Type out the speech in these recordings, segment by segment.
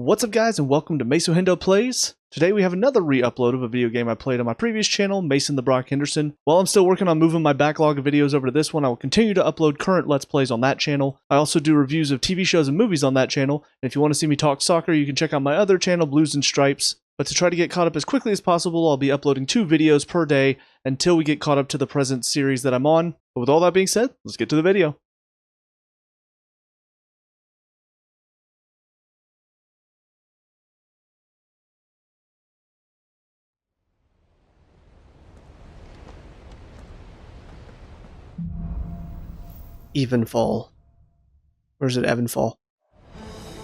What's up guys, and welcome to Masohendo Plays. Today we have another re-upload of a video game I played on my previous channel, Mason the Brock Henderson. While I'm still working on moving my backlog of videos over to this one, I will continue to upload current Let's Plays on that channel. I also do reviews of TV shows and movies on that channel, and if you want to see me talk soccer, you can check out my other channel, Blues and Stripes. But to try to get caught up as quickly as possible, I'll be uploading 2 videos per day until we get caught up to the present series that I'm on. But with all that being said, let's get to the video. Evenfall. Or is it Evenfall?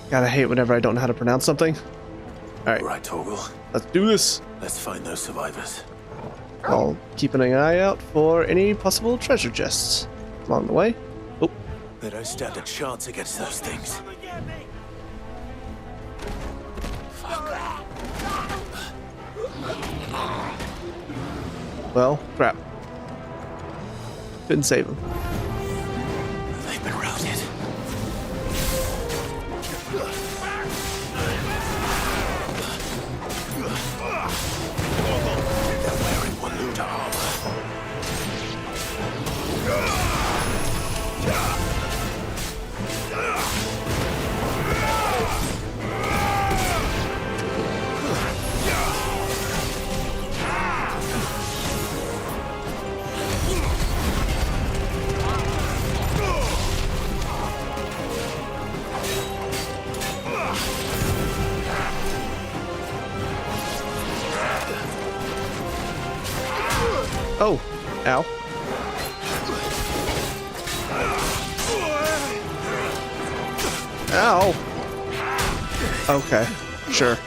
God, I hate whenever I don't know how to pronounce something. Alright. Right, Torgal. Let's do this. Let's find those survivors. I'll keep an eye out for any possible treasure chests along the way. Oh. They don't stand a chance against those things. Fuck. Well, crap. Couldn't save him. They've been routed. They're wearing Waluta armor. Oh, ow. Ow. Okay, sure.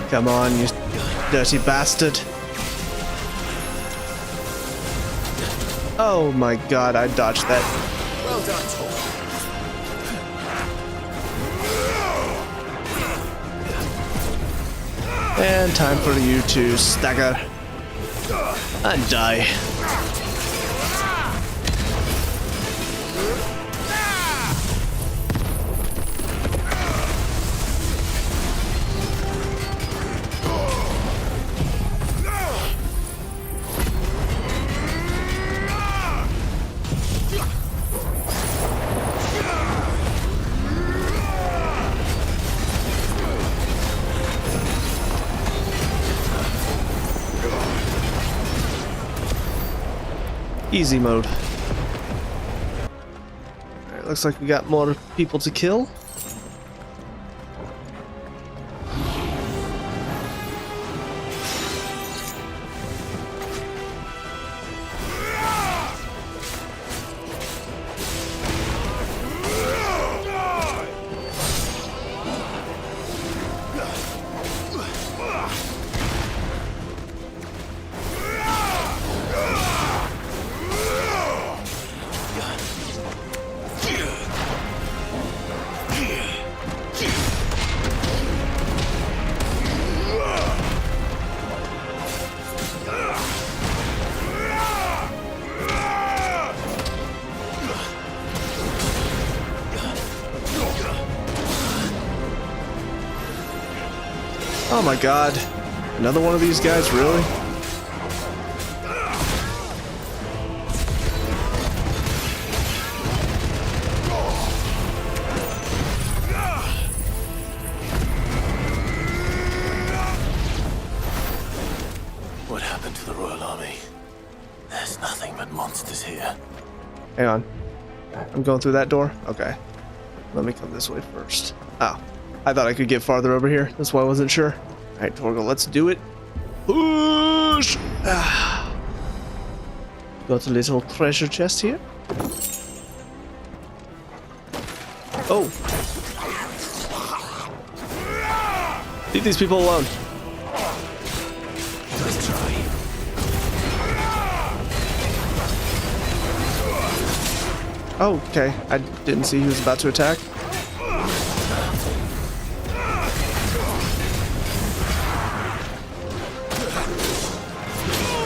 Come on, you dirty bastard. Oh my god, I dodged that. Well done, Torgal. And time for you to stagger and die. Easy mode. Alright, looks like we got more people to kill. Oh my god. Another one of these guys, really? What happened to the Royal Army? There's nothing but monsters here. Hang on. I'm going through that door? Okay. Let me come this way first. Oh. I thought I could get farther over here. That's why I wasn't sure. Alright, Torgal, let's do it. Push! Got a little treasure chest here. Oh. Leave these people alone. Let's try. Oh, okay. I didn't see he was about to attack.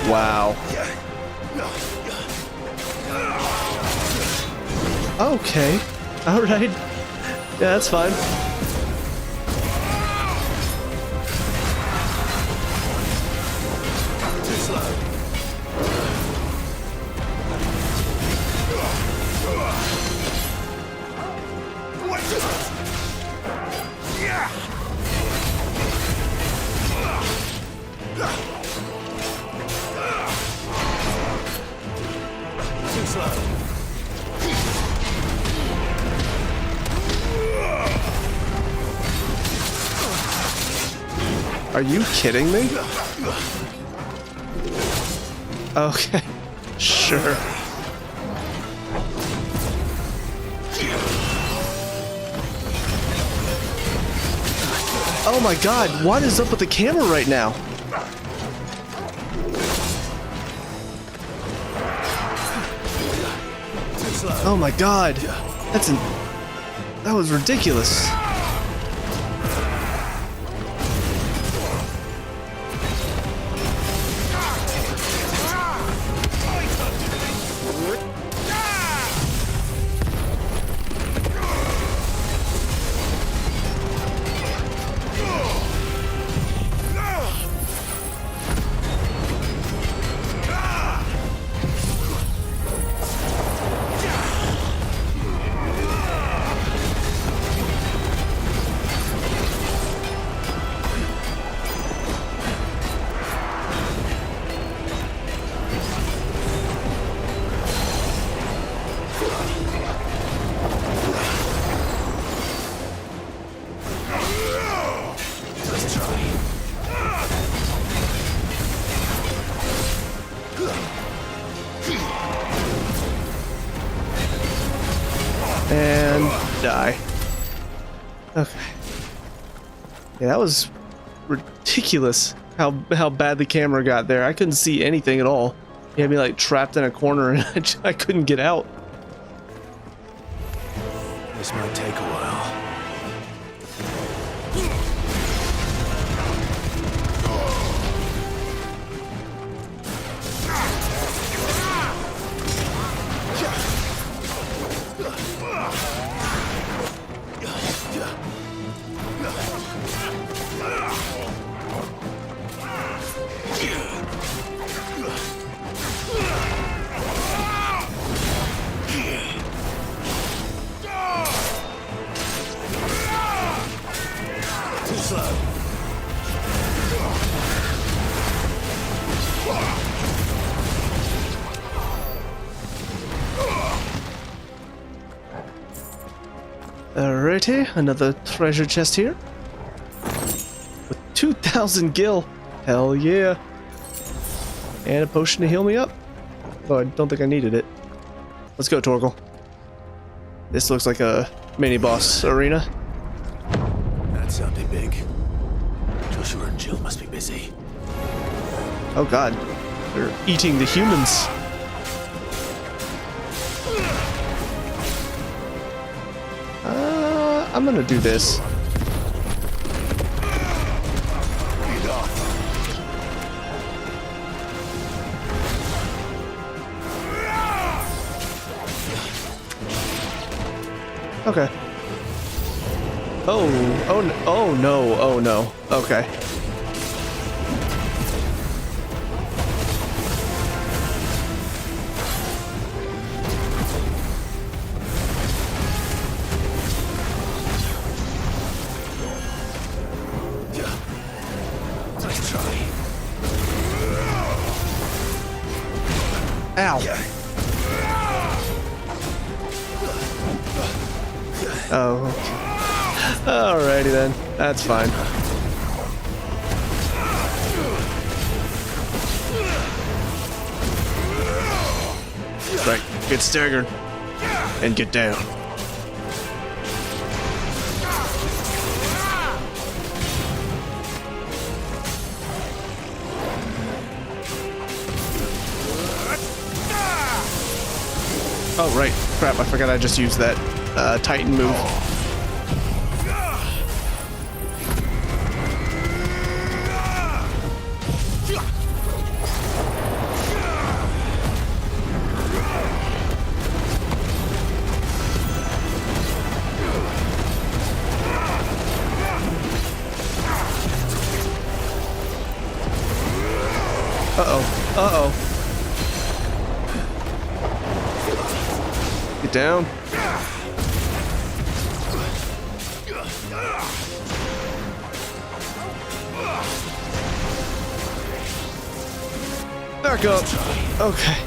Wow. Okay. Alright. Yeah, that's fine. Too slow. Too slow. Are you kidding me? Okay. Sure. Oh my god, what is up with the camera right now? Oh my god. That was ridiculous. And die. Okay. Yeah, that was ridiculous how bad the camera got there. I couldn't see anything at all. He had me like trapped in a corner and I couldn't get out. This might take a while. Too slow. Alrighty, another treasure chest here. With 2,000 gil. Hell yeah. And a potion to heal me up. Oh, I don't think I needed it. Let's go, Torgal. This looks like a mini-boss arena. That sounded big. Joshua and Jill must be busy. Oh god. They're eating the humans. I'm gonna do this. Okay. Oh no. Okay. Let's try. Ow. Oh, okay. Alrighty then. That's fine. Right, get staggered and get down. Oh, right. Crap, I forgot I just used that Titan move. Uh-oh. Uh-oh. Get down. Back up. Okay.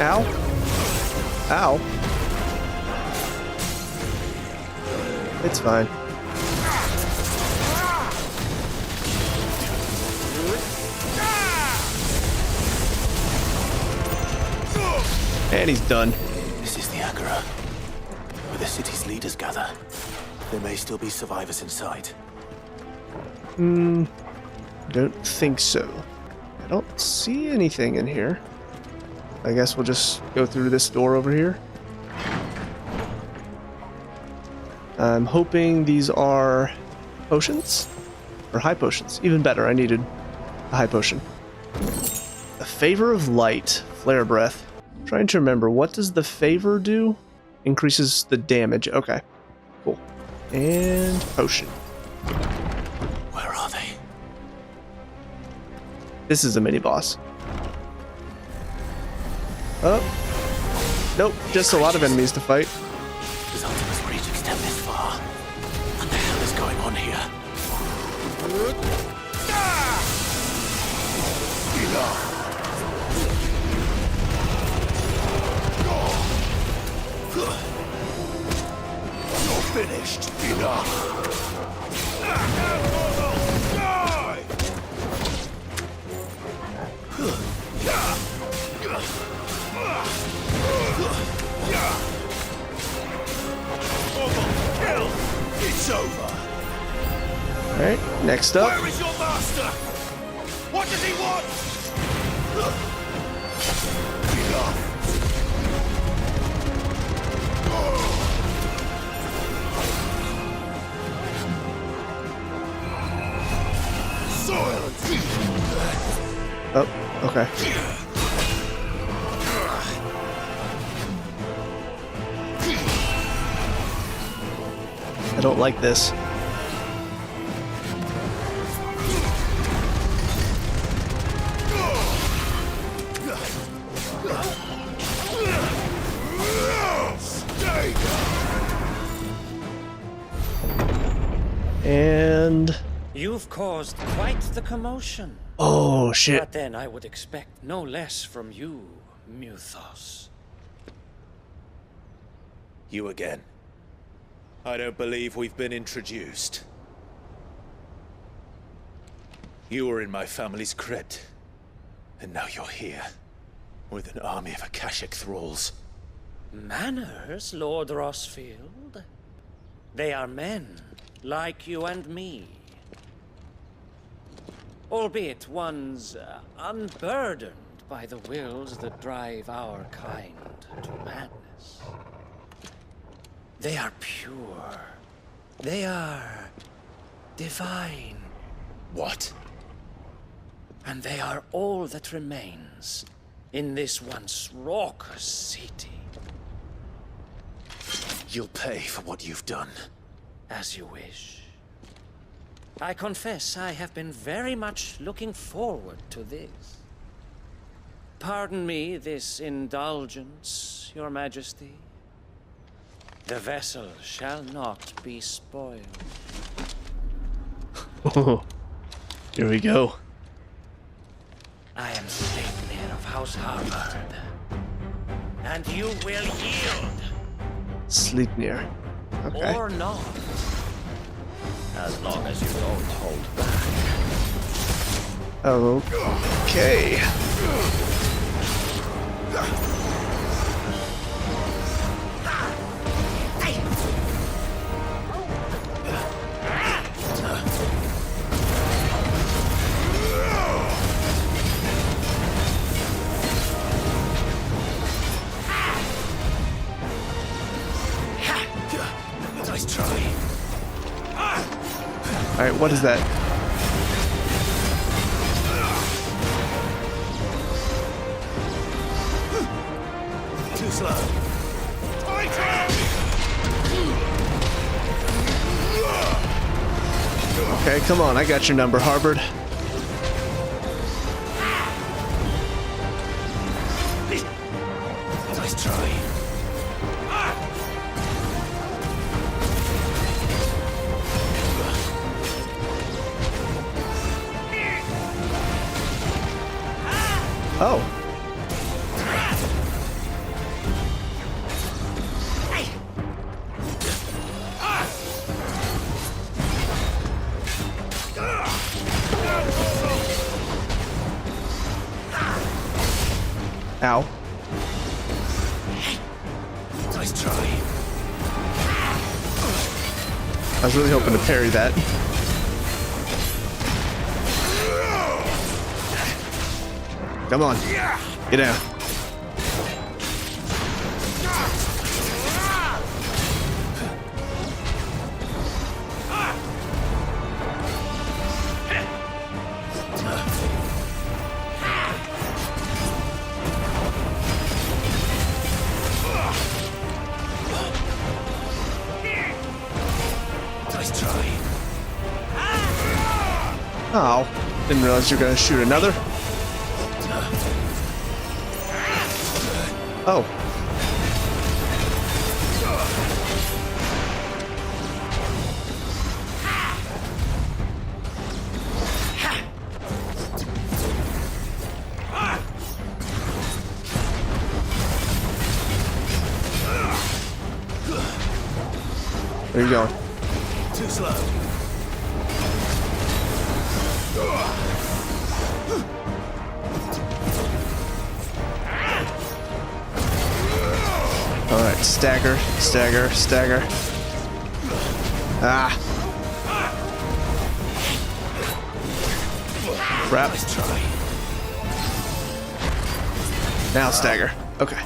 Ow. Ow. It's fine. And he's done. This is the Agora, where the city's leaders gather. There may still be survivors inside. Don't think so. I don't see anything in here. I guess we'll just go through this door over here. I'm hoping these are potions or high potions. Even better, I needed a high potion. A favor of light, flare breath. I'm trying to remember, what does the favor do? Increases the damage. Okay, cool. And potion. Where are they? This is a mini boss. Oh, nope, just a lot of enemies to fight. Does Ultima's reach extend this far? What the hell is going on here? You're finished. Enough. It's over. Alright, next up. Where is your master? What does he want? Enough. Soil. Oh, okay. I don't like this. And You've caused quite the commotion. oh shit. But then I would expect no less from you, Muthos. You again. I don't believe we've been introduced. You were in my family's crypt, and now you're here, with an army of Akashic thralls. Manners, Lord Rossfield? They are men, like you and me. Albeit ones unburdened by the wills that drive our kind to madness. They are pure. They are divine. What? And they are all that remains in this once raucous city. You'll pay for what you've done. As you wish. I confess I have been very much looking forward to this. Pardon me this indulgence, Your Majesty. The vessel shall not be spoiled. Oh, here we go. I am Sleipnir of House Harvard. And you will yield. Sleipnir. Okay. Or not. As long as you don't hold back. Okay. Alright, what is that? Too slow. Okay, come on, I got your number, Harvard. Nice try. Oh. Ow. Nice try. I was really hoping to parry that. Come on. Get down. Nice try. Oh. Didn't realize you were going to shoot another. Oh. Where are you going? Too slow. Alright, stagger, stagger, stagger. Ah. Crap. Nice try. Now stagger. Okay.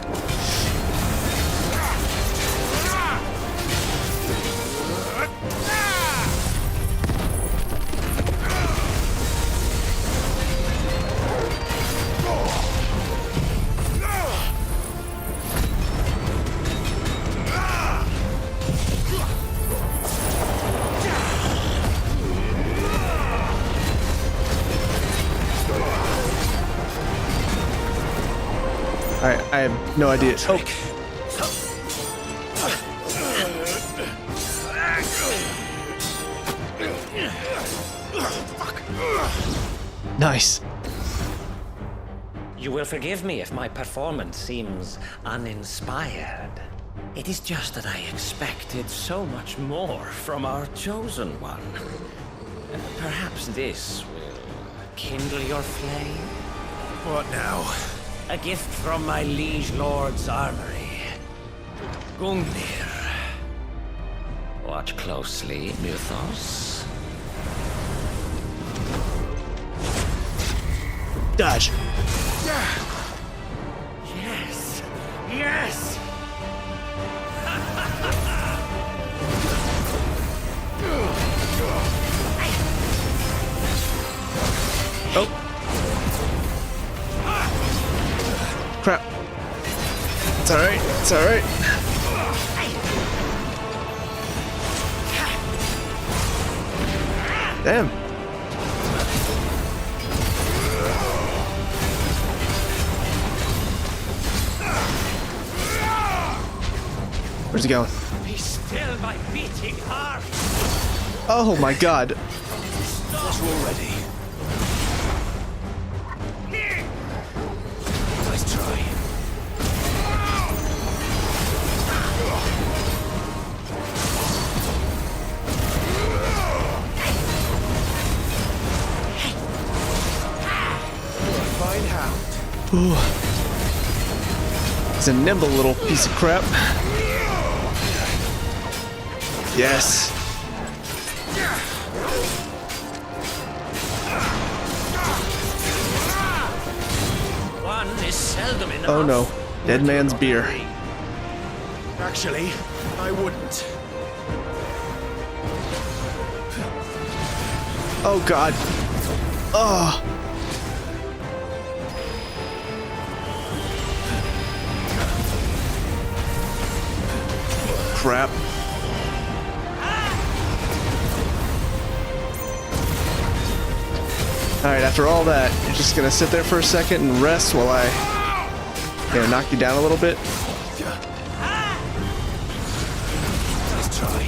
Alright, I have no idea. Oh. Nice. You will forgive me if my performance seems uninspired. It is just that I expected so much more from our chosen one. Perhaps this will kindle your flame? What now? A gift from my liege lord's armory. Gungnir. Watch closely, Mythos. Dodge. Yes! Yes! Oh. Crap. It's alright. It's alright. Damn. Where's he going? Be still, my beating heart! Oh my god. Thought you already. Nice try. You're a fine hound. Ooh. It's a nimble little piece of crap. Yes. One is seldom enough. Oh no. Dead man's beer. Actually, I wouldn't. Oh god. Oh. Crap. Alright, after all that, you're just gonna sit there for a second and rest while I knock you down a little bit. Let's try.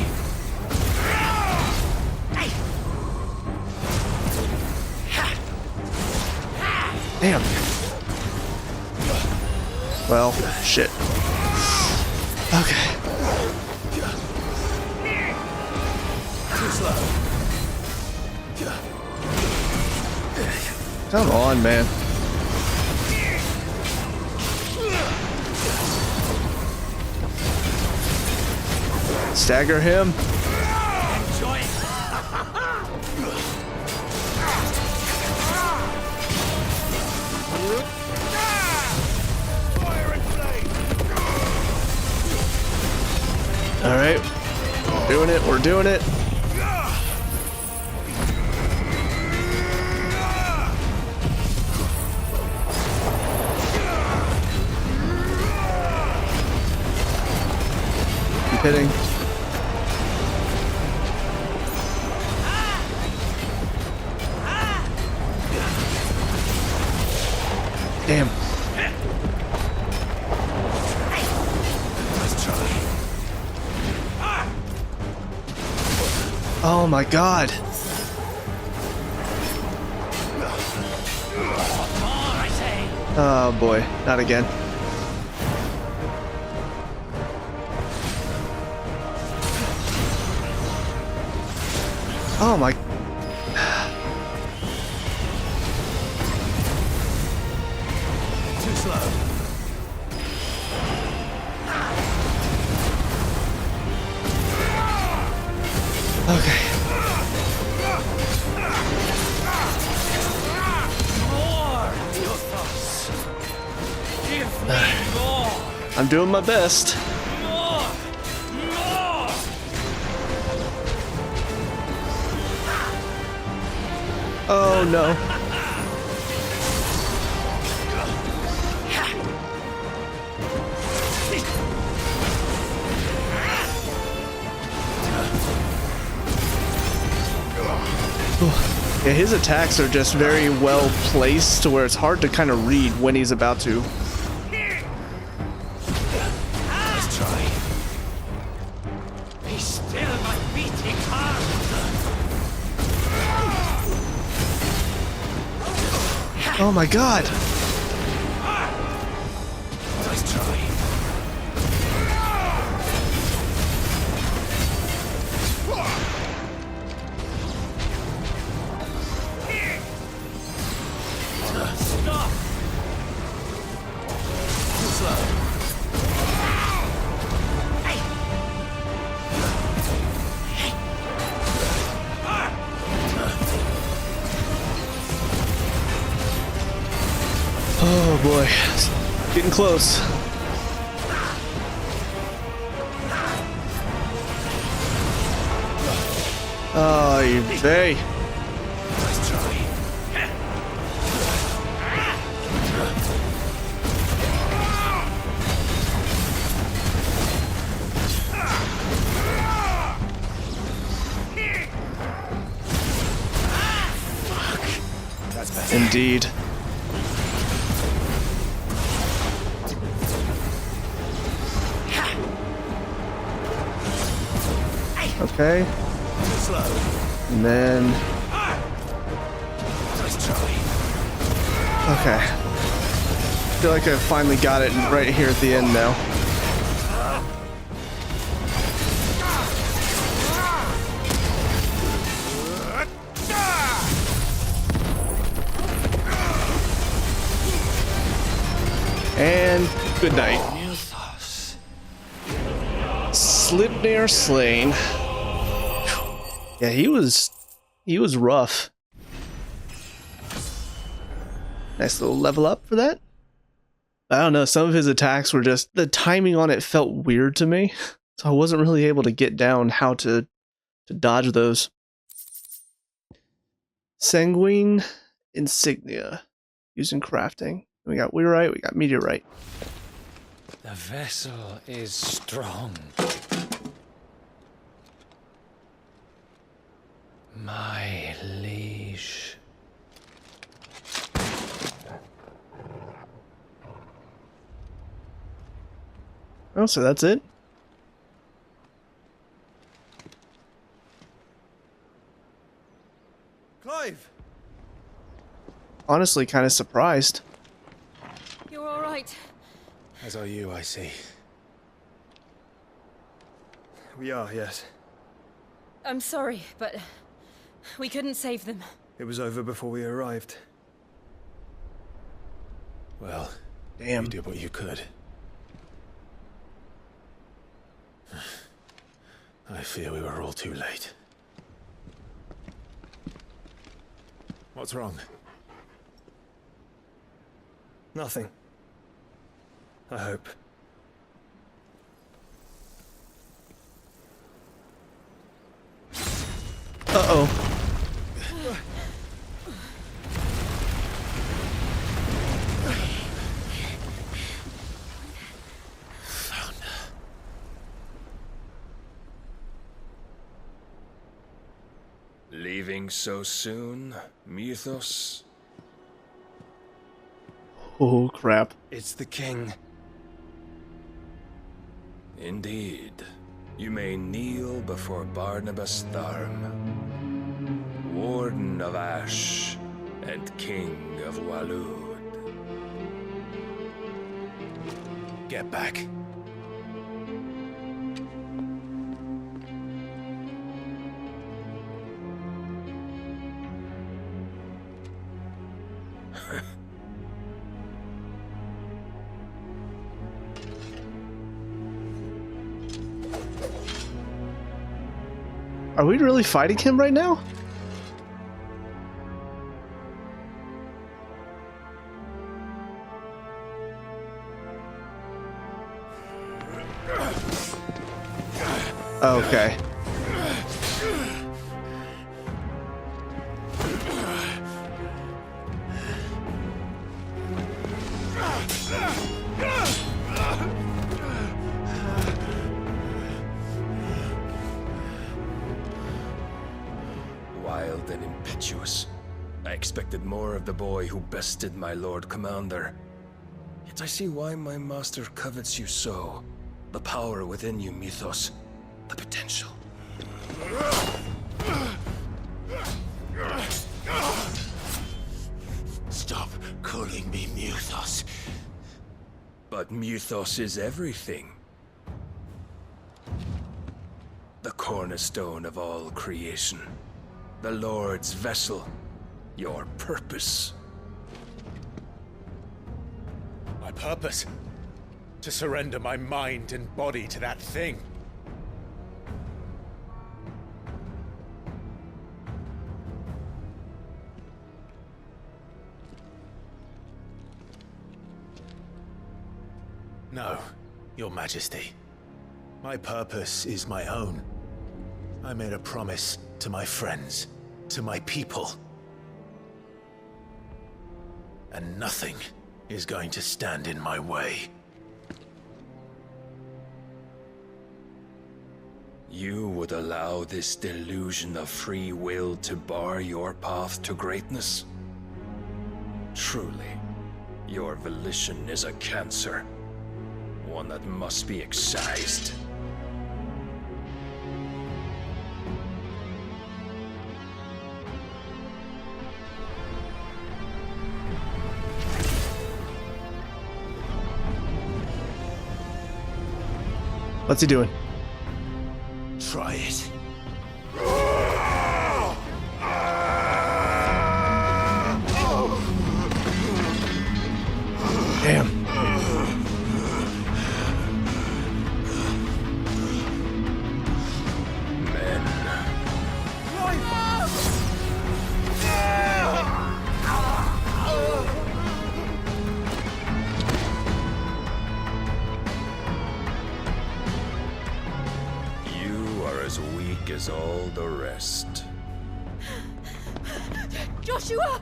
Damn. Well, shit. Okay. Too slow. Come on, man. Stagger him. Enjoy it. Fire and flame. All right. Doing it. We're doing it. Keep hitting. Damn. Let's try. Oh my god. Oh boy, not again. Oh my. Too slow. Okay. More. Your thoughts. Give me more. I'm doing my best. More. More. Oh no. Yeah, his attacks are just very well placed to where it's hard to kind of read when he's about to. Let's try. Be still, my beating heart. Oh my god. Let's try. Stop. Too slow. Oh boy. Getting close. Oh, you bay. Let's try. That's better. Indeed. Okay. Too slow. And then. Let's try. Okay. I feel like I finally got it right here at the end now. And good night. Sleipnir slain. Yeah, he was rough. Nice little level up for that. I don't know, some of his attacks were just, the timing on it felt weird to me, so I wasn't really able to get down how to dodge those. Sanguine insignia used in crafting. We got weirite, we got meteorite. The vessel is strong. My liege. Oh, so that's it? Clive! Honestly, kind of surprised. You're all right. As are you, I see. We are, yes. I'm sorry, but we couldn't save them. It was over before we arrived. Well, Damn. you did what you could. I fear we were all too late. What's wrong? Nothing. I hope. Uh-oh. Leaving so soon, Mythos? Oh, crap. It's the king. Indeed. You may kneel before Barnabas Tharm, Warden of Ash and King of Walud. Get back. Are we really fighting him right now? Okay. Wild and impetuous. I expected more of the boy who bested my Lord Commander. Yet I see why my master covets you so. The power within you, Mythos. The potential. Stop calling me Mythos. But Mythos is everything. The cornerstone of all creation. The Lord's vessel. Your purpose. My purpose? To surrender my mind and body to that thing. No, Your Majesty. My purpose is my own. I made a promise to my friends, to my people. And nothing is going to stand in my way. You would allow this delusion of free will to bar your path to greatness? Truly, your volition is a cancer. One that must be excised. What's he doing? Try it. Damn. You are as weak as all the rest. Joshua!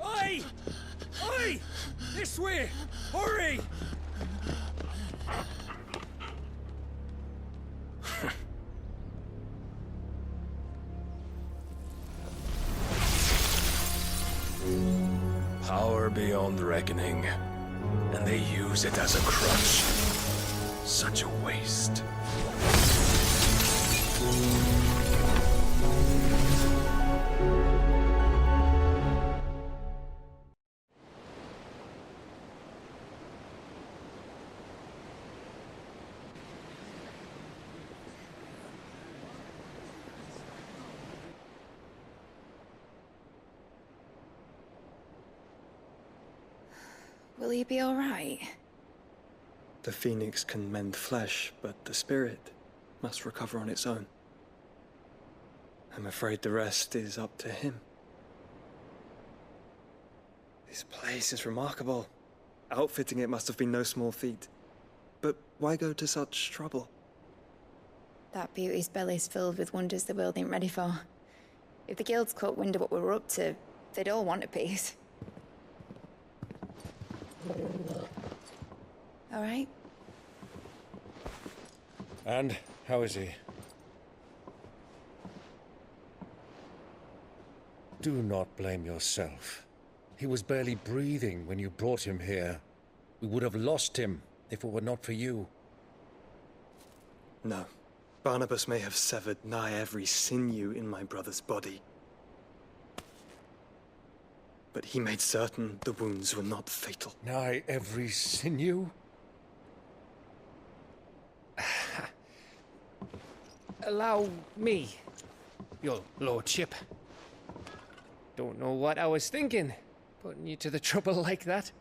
Oi! Oi! This way! Hurry! Power beyond reckoning, and they use it as a crutch. Such a waste. Will he be all right? The phoenix can mend flesh, but the spirit must recover on its own. I'm afraid the rest is up to him. This place is remarkable. Outfitting it must have been no small feat. But why go to such trouble? That beauty's belly's filled with wonders the world ain't ready for. If the guilds caught wind of what we were up to, they'd all want a piece. All right? And how is he? Do not blame yourself. He was barely breathing when you brought him here. We would have lost him if it were not for you. No. Barnabas may have severed nigh every sinew in my brother's body. But he made certain the wounds were not fatal. Nigh every sinew? Allow me, your lordship. Don't know what I was thinking, putting you to the trouble like that.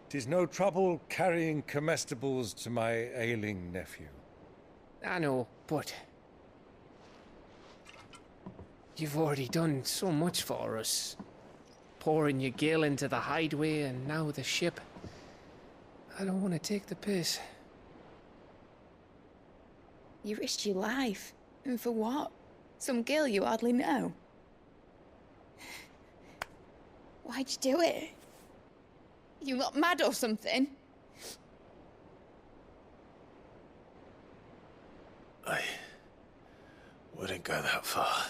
'Tis no trouble carrying comestibles to my ailing nephew. I know, but you've already done so much for us. Pouring your gil into the hideaway and now the ship. I don't want to take the piss. You risked your life. And for what? Some girl you hardly know. Why'd you do it? You not mad or something? I wouldn't go that far.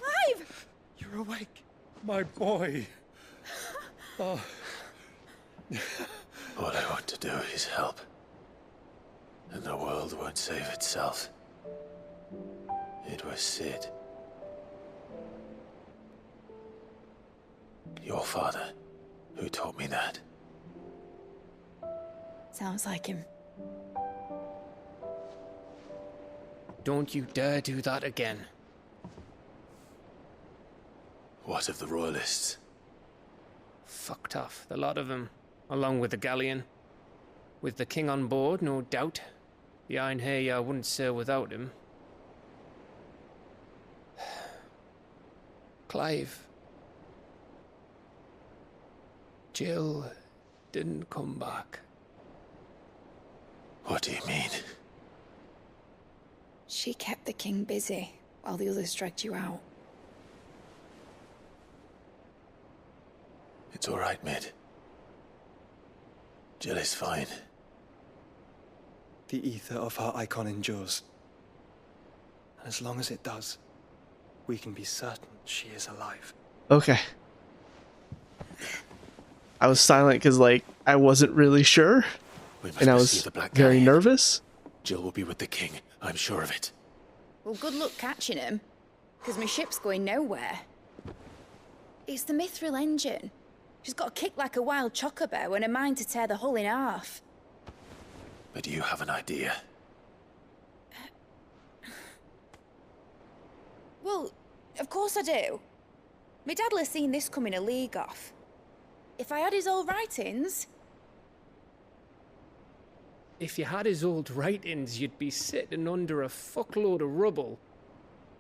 Clive! You're awake, my boy. Oh. All I want to do is help. And the world won't save itself. It was Sid. Your father, who taught me that. Sounds like him. Don't you dare do that again. What of the Royalists? Fucked off, the lot of them, along with the galleon. With the king on board, no doubt. The Iron Hair wouldn't sail without him. Clive. Jill didn't come back. What do you mean? She kept the king busy while the others dragged you out. It's all right, Mid. Jill is fine. The ether of her icon endures. And as long as it does, we can be certain she is alive. Okay. I was silent because, like, I wasn't really sure. We must And I pursue was the Black very Galleon. nervous. Jill will be with the king, I'm sure of it. Well, good luck catching him, because my ship's going nowhere. It's the Mithril engine. She's got a kick like a wild chocobo and a mind to tear the hull in half. But you have an idea. Well, of course I do. My dad'll have seen this coming a league off. If I had his old writings... If you had his old writings, you'd be sitting under a fuckload of rubble.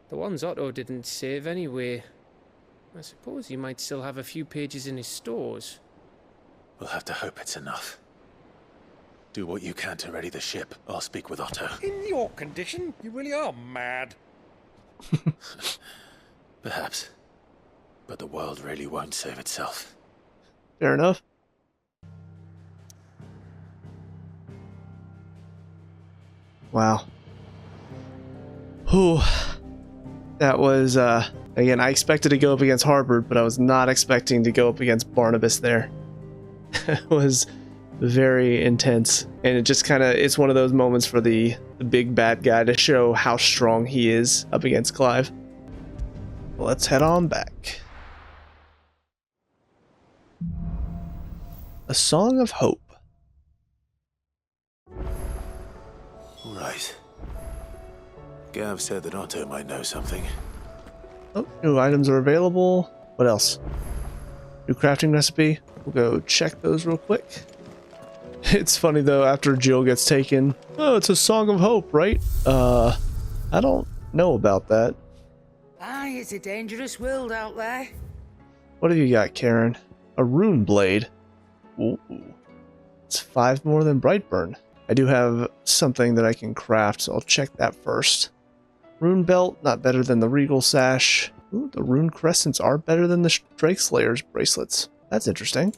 The ones Otto didn't save anyway. I suppose he might still have a few pages in his stores. We'll have to hope it's enough. Do what you can to ready the ship. I'll speak with Otto. In your condition, you really are mad. Perhaps. But the world really won't save itself. Fair enough. Wow. Whew. That was, again, I expected to go up against Harbord, but I was not expecting to go up against Barnabas there. It was very intense. And it just kind of, it's one of those moments for the big bad guy to show how strong he is up against Clive. Let's head on back. A Song of Hope. Right. Gav said that Otto might know something. Oh, new items are available. What else? New crafting recipe. We'll go check those real quick. It's funny though, after Jill gets taken. Oh, it's a Song of Hope, right? I don't know about that. Aye, it's a dangerous world out there. What have you got, Karen? A rune blade. Ooh. It's 5 more than Brightburn. I do have something that I can craft, so I'll check that first. Rune belt, not better than the Regal sash. Ooh, the rune crescents are better than the Drake Slayer's bracelets. That's interesting.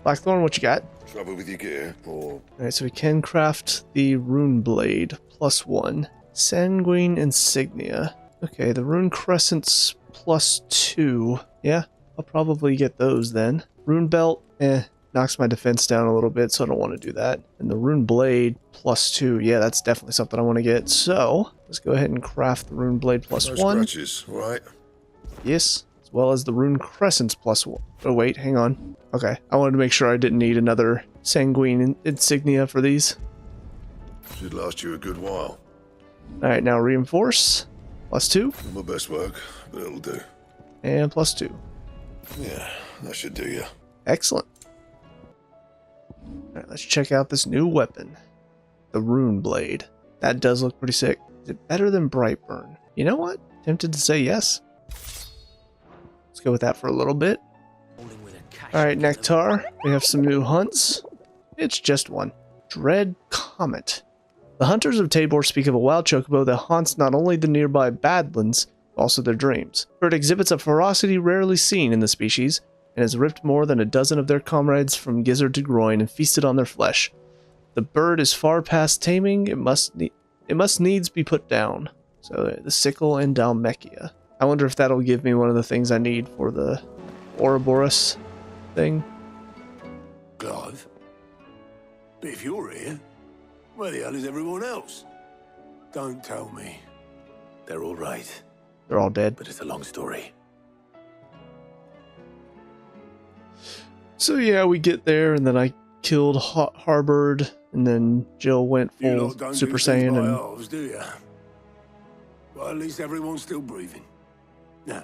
Blackthorn, what you got? Trouble with your gear, or... Alright, so we can craft the rune blade, +1. Sanguine insignia. Okay, the rune crescents +2. Yeah, I'll probably get those then. Rune belt, knocks my defense down a little bit, so I don't want to do that. And the rune blade +2, yeah, that's definitely something I want to get. So let's go ahead and craft the rune blade +1. No scratches, right? Yes, as well as the rune crescents +1. Oh wait, hang on. Okay, I wanted to make sure I didn't need another sanguine insignia for these. Should last you a good while. All right, now reinforce +2. Not my best work, but it'll do. And +2. Yeah, that should do you. Excellent. Alright, let's check out this new weapon. The Rune Blade. That does look pretty sick. Is it better than Brightburn? You know what? Tempted to say yes. Let's go with that for a little bit. Alright, Nektar. We have some new hunts. It's just one. Dread Comet. The hunters of Tabor speak of a wild chocobo that haunts not only the nearby Badlands, but also their dreams. For it exhibits a ferocity rarely seen in the species, and has ripped more than a dozen of their comrades from gizzard to groin and feasted on their flesh. The bird is far past taming, it must needs be put down. So the sickle and Dalmechia. I wonder if that'll give me one of the things I need for the Ouroboros thing. Clive? But if you're here, where the hell is everyone else? Don't tell me. They're all right, They're all dead. but it's a long story. So yeah, we get there, and then I killed Harbord, and then Jill went You full lot don't Super do things Saiyan, by and halves, do you? Well, at least everyone's still breathing. Now,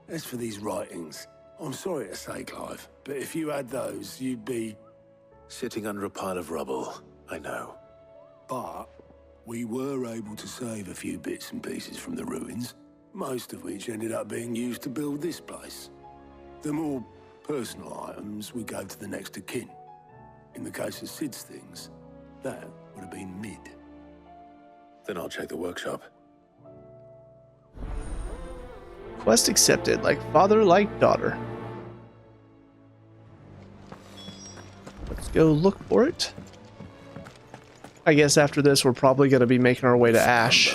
as for these writings, I'm sorry to say, Clive, but if you had those, you'd be... Sitting under a pile of rubble, I know. But we were able to save a few bits and pieces from the ruins, most of which ended up being used to build this place. The more personal items we gave to the next of kin. In the case of Sid's things, that would have been mid. Then I'll check the workshop. quest accepted, like father, like daughter. Let's go look for it. I guess after this, we're probably going to be making our way to Ash.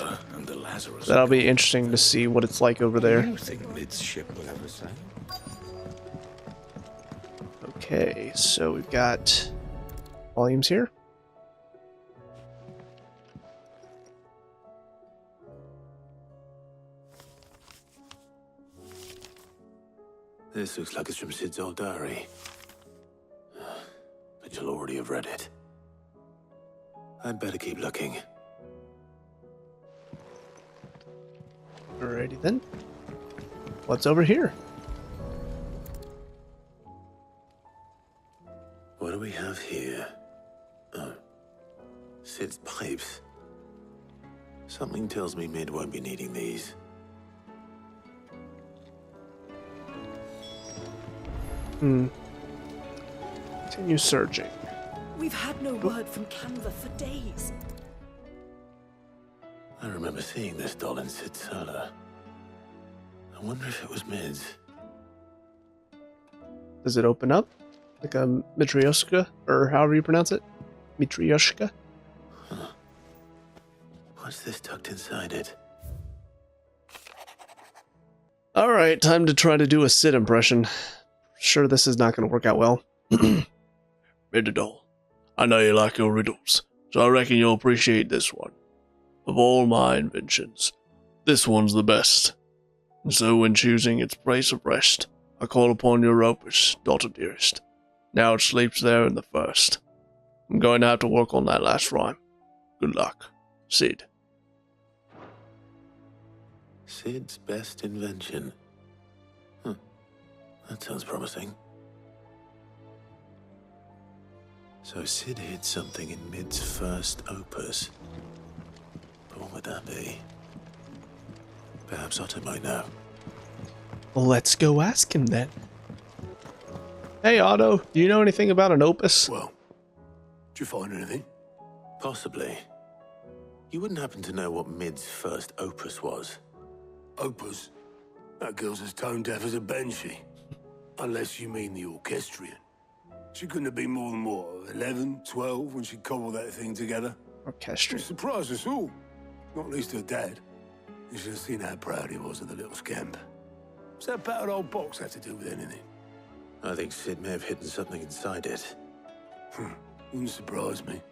That'll be interesting to see what it's like over there. Okay, so we've got volumes here. This looks like it's from Sid's old diary. But you'll already have read it. I'd better keep looking. Alrighty then. What's over here? What do we have here? Oh. Sid's pipes. Something tells me Mid won't be needing these. Continue searching. We've had no word from Kanver for days. I remember seeing this doll in Sid's cellar. I wonder if it was Mid's. Does it open up? Like a Matryoshka? Or however you pronounce it? Matryoshka? Huh. What's this tucked inside it? Alright, time to try to do a Sid impression. Sure, this is not going to work out well. Doll, I know you like your riddles, so I reckon you'll appreciate this one. Of all my inventions, this one's the best. And so when choosing its place of rest, I call upon your opus, daughter dearest. Now it sleeps there in the first. I'm going to have to work on that last rhyme. Good luck. Sid. Sid's best invention. That sounds promising. So Sid hid something in Mid's first opus. But what would that be? Perhaps Otto might know. Well, let's go ask him then. Hey Otto, do you know anything about an opus? Well, did you find anything? Possibly. You wouldn't happen to know what Mid's first opus was? Opus? That girl's as tone deaf as a banshee. Unless you mean the orchestrion. She couldn't have been more than, what, 11, 12 when she cobbled that thing together? Orchestrion. It surprised us all. Not least her dad. You should have seen how proud he was of the little scamp. What's that battered old box have to do with anything? I think Sid may have hidden something inside it. Wouldn't surprise me.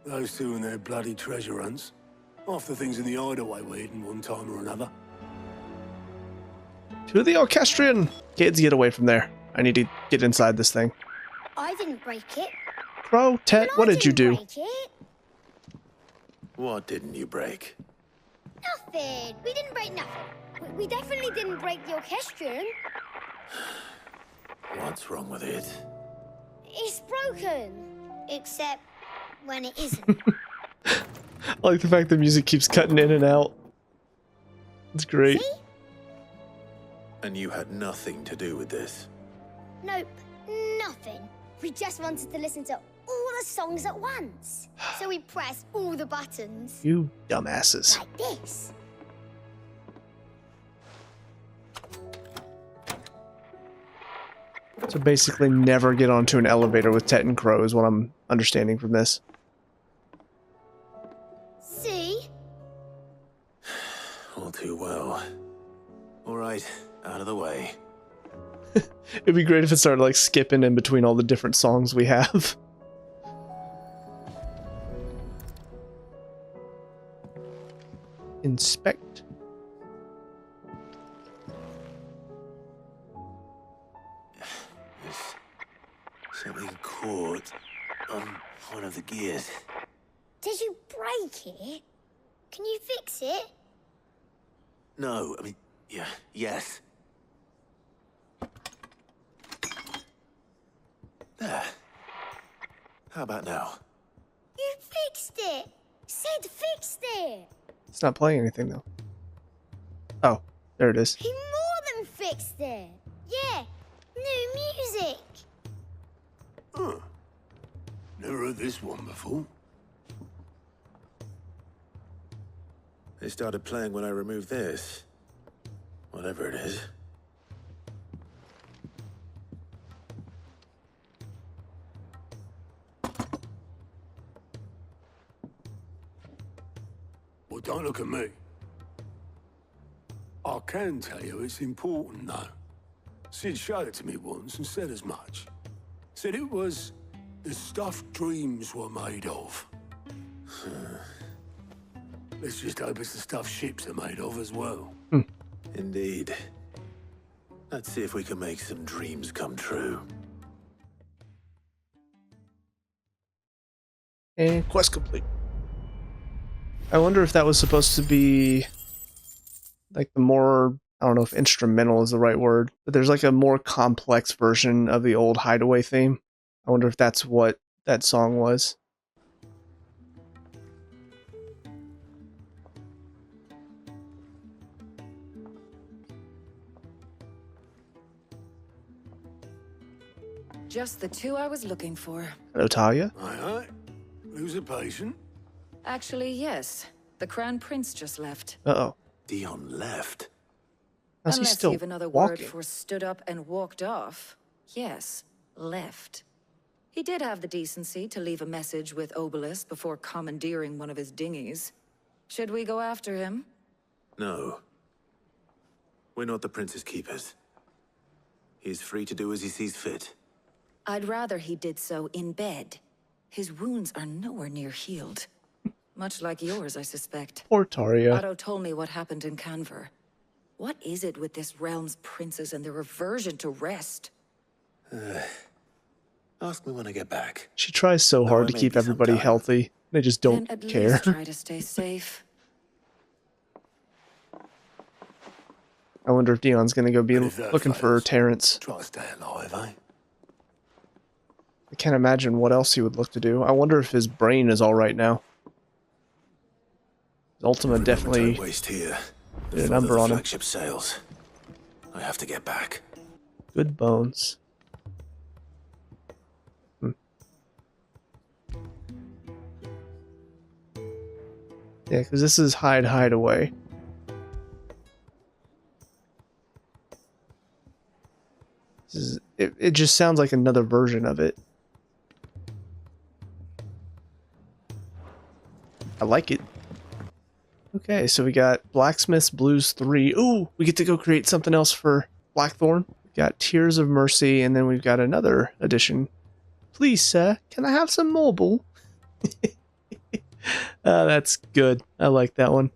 Those two and their bloody treasure hunts. Half the things in the hideaway were hidden one time or another. To the orchestrion! Kids, get away from there. I need to get inside this thing. I didn't break it. Crow, Tet, what did you do? Break it. What didn't you break? Nothing. We didn't break nothing. We definitely didn't break the orchestrion. What's wrong with it? It's broken. Except when it isn't. I like the fact the music keeps cutting in and out. It's great. See? And you had nothing to do with this? Nope, nothing. We just wanted to listen to all the songs at once. So we pressed all the buttons. You dumbasses. Like this. So basically never get onto an elevator with Tet and Crow is what I'm understanding from this. See? All too well. All right, out of the way. It'd be great if it started like skipping in between all the different songs we have. Inspect. There's something caught on one of the gears. Did you break it? Can you fix it? No, I mean, yes. There. How about now? You fixed it! Sid fixed it! It's not playing anything though. Oh, there it is. He more than fixed it! Yeah, new music! Huh. Never heard this one before. They started playing when I removed this. Whatever it is. Well, don't look at me. I can tell you it's important, though. Sid showed it to me once and said as much. Said it was the stuff dreams were made of. Let's just hope it's the stuff ships are made of as well. Indeed. Let's see if we can make some dreams come true. And quest complete. I wonder if that was supposed to be like the more, I don't know if instrumental is the right word, but there's like a more complex version of the old Hideaway theme. I wonder if that's what that song was. Just the two I was looking for. Hello, Talia. Aye. Who's a patient? Actually, yes. The Crown Prince just left. Uh-oh. Dion left. How's he Unless still you've another walking? word for stood up and walked off. Yes, left. He did have the decency to leave a message with Obelisk before commandeering one of his dinghies. Should we go after him? No. We're not the Prince's keepers. He's free to do as he sees fit. I'd rather he did so in bed. His wounds are nowhere near healed. Much like yours, I suspect. Poor Taria. Otto told me what happened in Kanver. What is it with this realm's princes and their aversion to rest? Ask me when I get back. She tries so hard to keep everybody healthy. They just don't Then at care. least try to stay safe. I wonder if Dion's gonna go be looking for Terrence. Try to stay alive, eh? I can't imagine what else he would look to do. I wonder if his brain is all right now. His Ultima definitely Don't waste here. did a number on him. Flagship sails. I have to get back. Good bones. Yeah, because this is hideaway. It just sounds like another version of it. I like it. Okay, so we got Blacksmith's Blues 3. Ooh, we get to go create something else for Blackthorn. We got Tears of Mercy, and then we've got another edition. Please, sir, can I have some mobile? That's good. I like that one.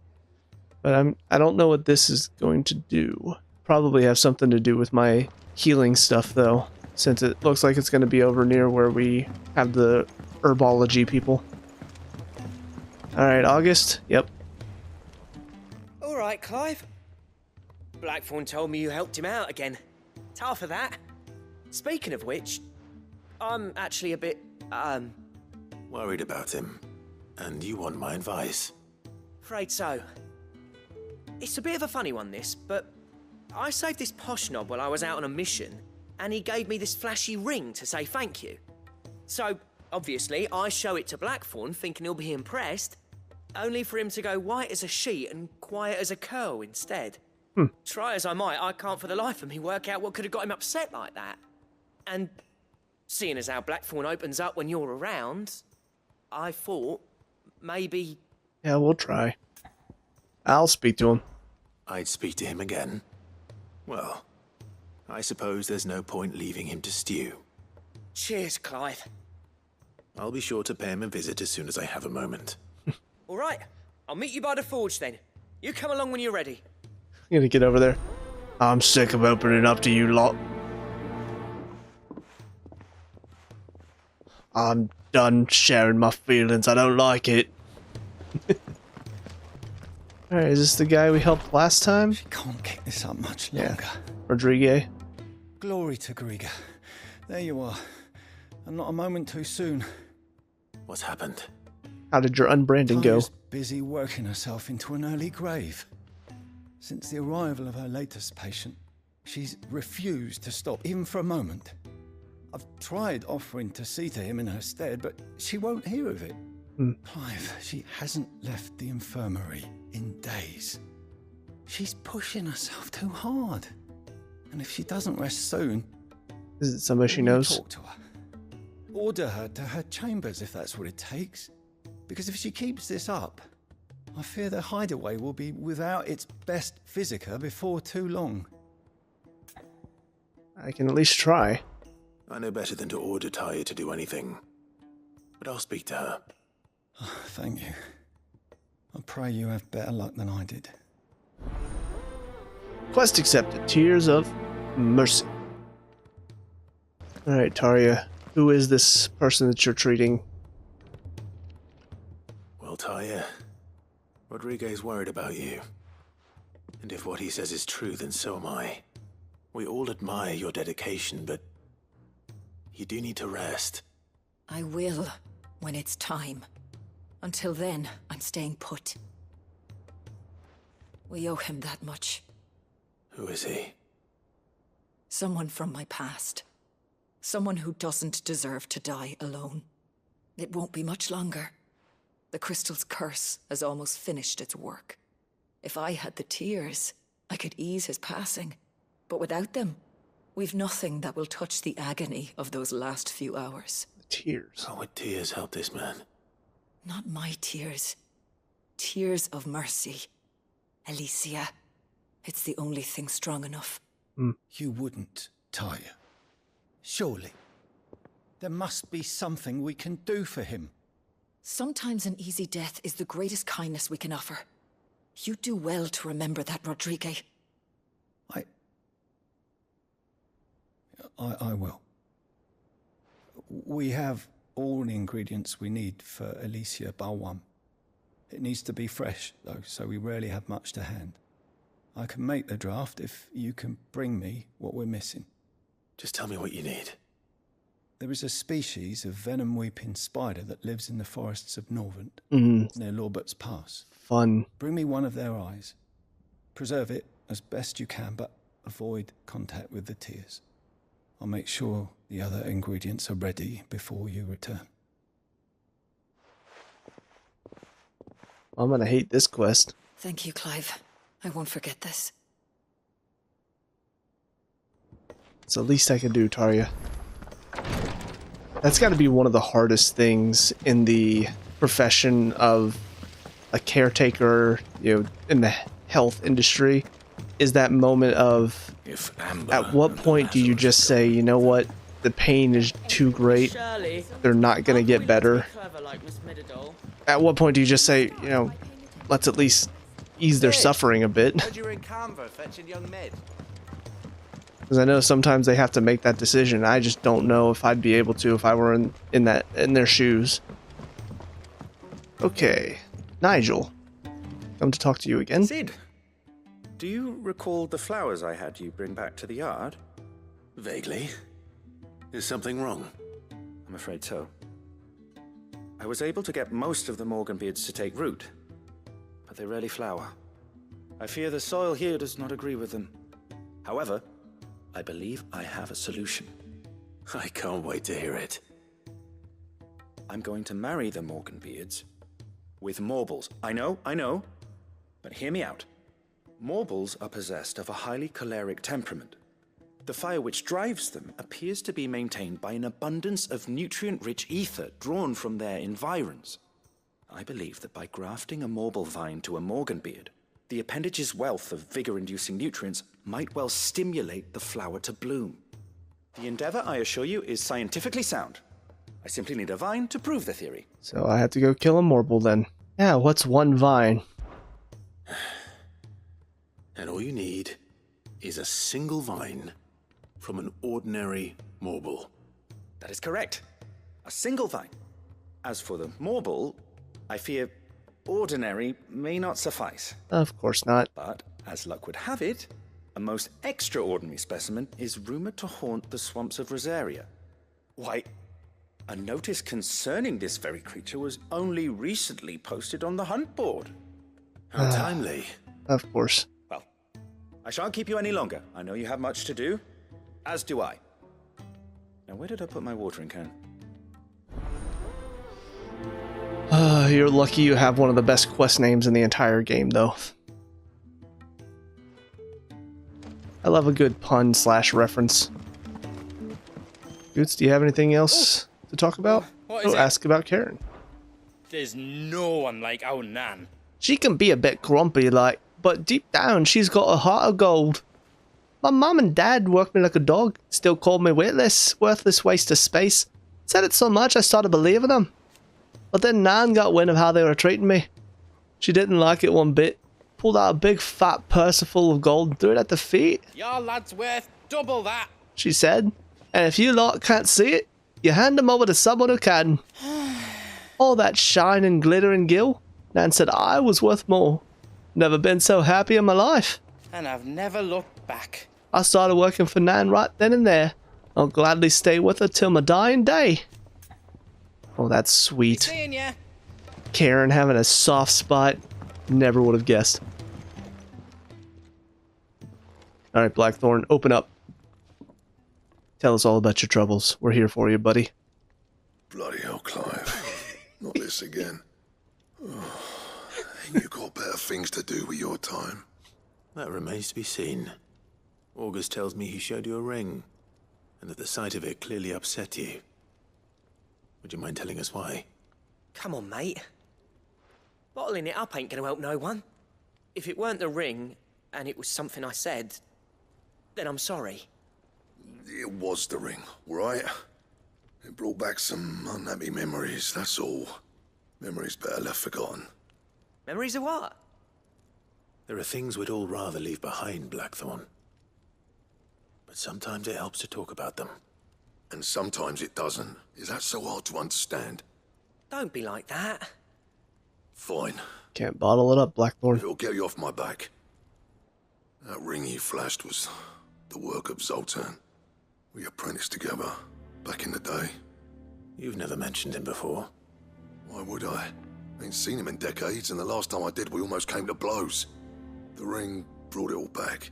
But I don't know what this is going to do. Probably have something to do with my healing stuff, though, since it looks like it's going to be over near where we have the herbology people. Alright, August. Yep. Alright, Clive. Blackthorn told me you helped him out again. Tough for that. Speaking of which, I'm actually a bit, Worried about him. And you want my advice? afraid so. It's a bit of a funny one, this, but I saved this posh knob while I was out on a mission, and he gave me this flashy ring to say thank you. So, obviously, I show it to Blackthorn, thinking he'll be impressed, only for him to go white as a sheet and quiet as a curl instead. Try as I might, I can't for the life of me work out what could have got him upset like that. And seeing as how Blackthorn opens up when you're around, I thought maybe... Yeah, we'll try. I'll speak to him. I'd speak to him again. Well, I suppose there's no point leaving him to stew. Cheers, Clive. I'll be sure to pay him a visit as soon as I have a moment. All right, I'll meet you by the forge then. You come along when you're ready. I'm gonna get over there. I'm sick of opening up to you lot. I'm done sharing my feelings. I don't like it. Alright, is this the guy we helped last time? She can't kick this up much longer. Yeah. Rodriguez. Glory to Griga. There you are. And not a moment too soon. What's happened? How did your unbranding go? Talia's busy working herself into an early grave. Since the arrival of her latest patient, she's refused to stop, even for a moment. I've tried offering to see to him in her stead, but she won't hear of it. Clive, she hasn't left the infirmary in days. She's pushing herself too hard. And if she doesn't rest soon... Is it somebody she knows? Talk to her. Order her to her chambers if that's what it takes. Because if she keeps this up, I fear the hideaway will be without its best physica before too long. I can at least try. I know better than to order Talia to do anything. But I'll speak to her. Thank you. I pray you have better luck than I did. Quest accepted. Tears of Mercy. Alright, Taria. Who is this person that you're treating? Well, Talia, Rodriguez worried about you. And if what he says is true, then so am I. We all admire your dedication, but you do need to rest. I will, when it's time. Until then, I'm staying put. We owe him that much. Who is he? Someone from my past. Someone who doesn't deserve to die alone. It won't be much longer. The crystal's curse has almost finished its work. If I had the tears, I could ease his passing. But without them, we've nothing that will touch the agony of those last few hours. Tears. How would tears help this man? Not my tears. Tears of mercy. Alicia. It's the only thing strong enough. You wouldn't, Tyre. Surely. There must be something we can do for him. Sometimes an easy death is the greatest kindness we can offer. You do well to remember that, Rodrigue. I will. We have all the ingredients we need for Alicia Balwam. It needs to be fresh, though, so we rarely have much to hand. I can make the draft if you can bring me what we're missing. Just tell me what you need. There is a species of venom-weeping spider that lives in the forests of Norvent, near Lorbert's Pass. Fun. Bring me one of their eyes. Preserve it as best you can, but avoid contact with the tears. I'll make sure the other ingredients are ready before you return. I'm gonna hate this quest. Thank you, Clive. I won't forget this. It's the least I can do, Tarja. That's got to be one of the hardest things in the profession of a caretaker, in the health industry, is that moment of, at what point do you just say, you know what, the pain is too great, they're not going to get better. At what point do you just say, let's at least ease their suffering a bit? Because I know sometimes they have to make that decision. I just don't know if I'd be able to if I were in their shoes. Okay, Nigel, come to talk to you again. Sid, do you recall the flowers I had you bring back to the yard? Vaguely. Is something wrong? I'm afraid so. I was able to get most of the Morganbeards to take root, but they rarely flower. I fear the soil here does not agree with them. However, I believe I have a solution. I can't wait to hear it. I'm going to marry the Morganbeards with Morbles. I know, but hear me out. Morbles are possessed of a highly choleric temperament. The fire which drives them appears to be maintained by an abundance of nutrient-rich ether drawn from their environs. I believe that by grafting a Morble vine to a Morganbeard, the appendage's wealth of vigor-inducing nutrients might well stimulate the flower to bloom. The endeavor, I assure you, is scientifically sound. I simply need a vine to prove the theory. So I have to go kill a Morble then. Yeah, what's one vine? And all you need is a single vine from an ordinary Morble. That is correct. A single vine. As for the Morble, I fear ordinary may not suffice. Of course not. But, as luck would have it, a most extraordinary specimen is rumored to haunt the swamps of Rosaria. Why, a notice concerning this very creature was only recently posted on the hunt board. How timely. Of course. Well, I shan't keep you any longer. I know you have much to do, as do I. Now, where did I put my watering can? You're lucky you have one of the best quest names in the entire game, though. I love a good pun / reference. Goots, do you have anything else to talk about? What is it? Ask about Karen. There's no one like our Nan. She can be a bit grumpy, but deep down, she's got a heart of gold. My mum and dad worked me like a dog, still called me worthless waste of space. Said it so much I started believing them. But then Nan got wind of how they were treating me. She didn't like it one bit. Pulled out a big fat purse full of gold and threw it at the feet. Your lad's worth double that. She said, and if you lot can't see it, you hand him over to someone who can. All that shine and glitter and gil, Nan said I was worth more. Never been so happy in my life. And I've never looked back. I started working for Nan right then and there. I'll gladly stay with her till my dying day. Oh, that's sweet. Seeing ya. Karen having a soft spot. Never would have guessed. Alright, Blackthorn, open up. Tell us all about your troubles. We're here for you, buddy. Bloody hell, Clive. Not this again. Oh, you got better things to do with your time. That remains to be seen. August tells me he showed you a ring, and that the sight of it clearly upset you. Would you mind telling us why? Come on, mate. Bottling it up ain't gonna help no one. If it weren't the ring, and it was something I said, then I'm sorry. It was the ring, right? It brought back some unhappy memories, that's all. Memories better left forgotten. Memories of what? There are things we'd all rather leave behind, Blackthorn. But sometimes it helps to talk about them. And sometimes it doesn't. Is that so hard to understand? Don't be like that. Fine. Can't bottle it up, Blackthorn. It'll get you off my back. That ring you flashed was the work of Zoltan. We apprenticed together back in the day. You've never mentioned him before. Why would I? Ain't seen him in decades, and the last time I did, we almost came to blows. The ring brought it all back.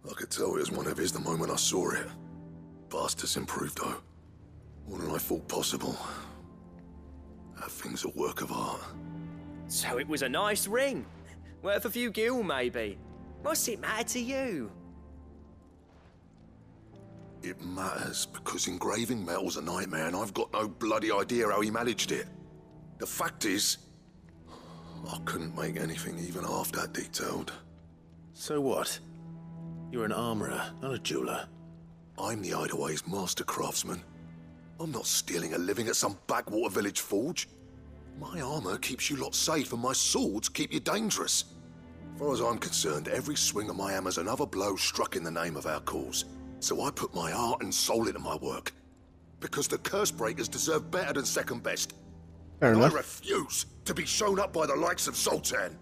I could tell it was one of his the moment I saw it. Bastard's improved, though. More than I thought possible. That thing's a work of art. So it was a nice ring. Worth a few gil, maybe. What's it matter to you? It matters because engraving metal's a nightmare, and I've got no bloody idea how he managed it. The fact is, I couldn't make anything even half that detailed. So what? You're an armorer, not a jeweler. I'm the Idaway's master craftsman. I'm not stealing a living at some backwater village forge. My armor keeps you lot safe, and my swords keep you dangerous. As far as I'm concerned, every swing of my hammer's another blow struck in the name of our cause. So I put my heart and soul into my work. Because the curse breakers deserve better than second best. Fair enough. I refuse to be shown up by the likes of Zoltan.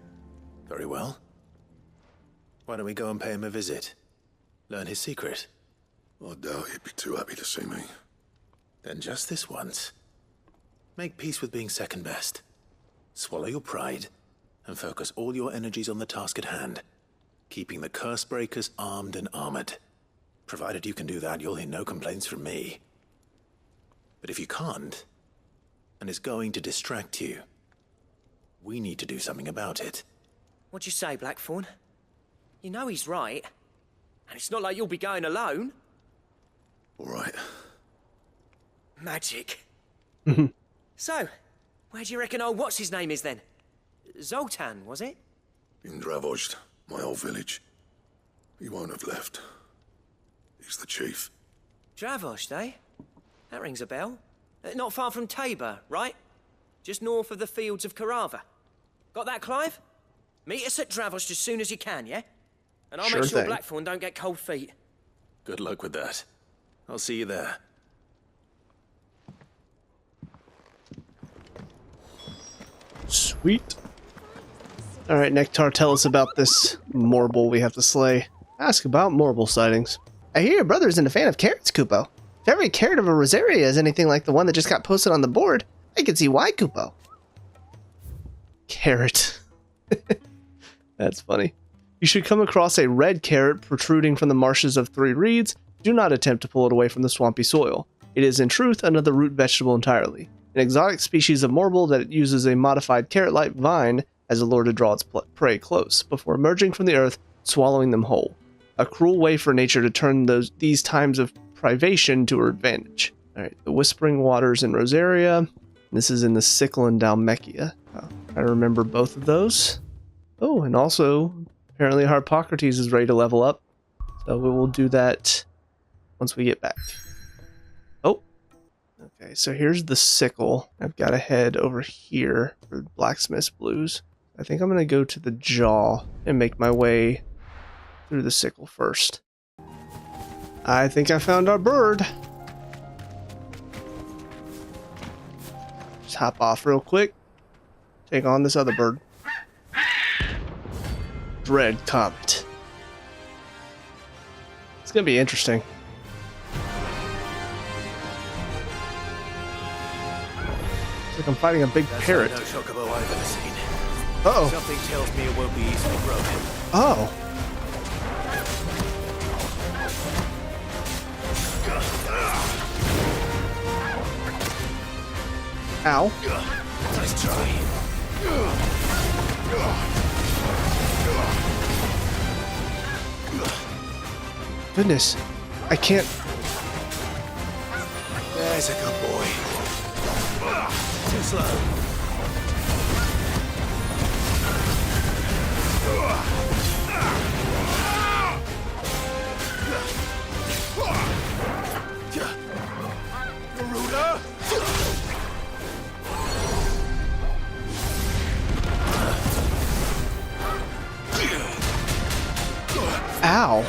Very well. Why don't we go and pay him a visit? Learn his secret. I doubt he'd be too happy to see me. Then just this once. Make peace with being second best. Swallow your pride, and focus all your energies on the task at hand. Keeping the curse breakers armed and armored. Provided you can do that, you'll hear no complaints from me. But if you can't, and it's going to distract you, we need to do something about it. What'd you say, Blackthorn? You know he's right. And it's not like you'll be going alone. All right. Magic. So, where do you reckon old what's-his-name is then? Zoltan, was it? In Dravozd, my old village. He won't have left. He's the chief. Dravozd, eh? That rings a bell. Not far from Tabor, right? Just north of the fields of Karava. Got that, Clive? Meet us at Dravozd as soon as you can, yeah? And I'll make sure Blackthorn don't get cold feet. Good luck with that. I'll see you there. Sweet. Alright, Nektar, tell us about this Morble we have to slay. Ask about Morble sightings. I hear your brother isn't a fan of carrots, Kupo. If every carrot of a Rosaria is anything like the one that just got posted on the board, I can see why, Kupo. Carrot. That's funny. You should come across a red carrot protruding from the marshes of Three Reeds. Do not attempt to pull it away from the swampy soil. It is in truth another root vegetable entirely. An exotic species of Morble that uses a modified carrot-like vine as a lure to draw its prey close, before emerging from the earth, swallowing them whole. A cruel way for nature to turn these times of privation to her advantage. Alright, the Whispering Waters in Rosaria. This is in the Sickle in Dalmekia. I remember both of those. Oh, and also, apparently Harpocrates is ready to level up. So we will do that once we get back. Oh. Okay, so here's the Sickle. I've got to head over here for Blacksmith's Blues. I think I'm going to go to the Jaw and make my way through the Sickle first. I think I found our bird. Just hop off real quick. Take on this other bird. Dread Comet. It's gonna be interesting. It's like I'm fighting a big parrot. No chocobo I've ever seen. Uh-oh. Something tells me it won't be easily broken. Oh. Ow. Nice try. Goodness. I can't. There's a good boy. Too slow. Garuda! Ow.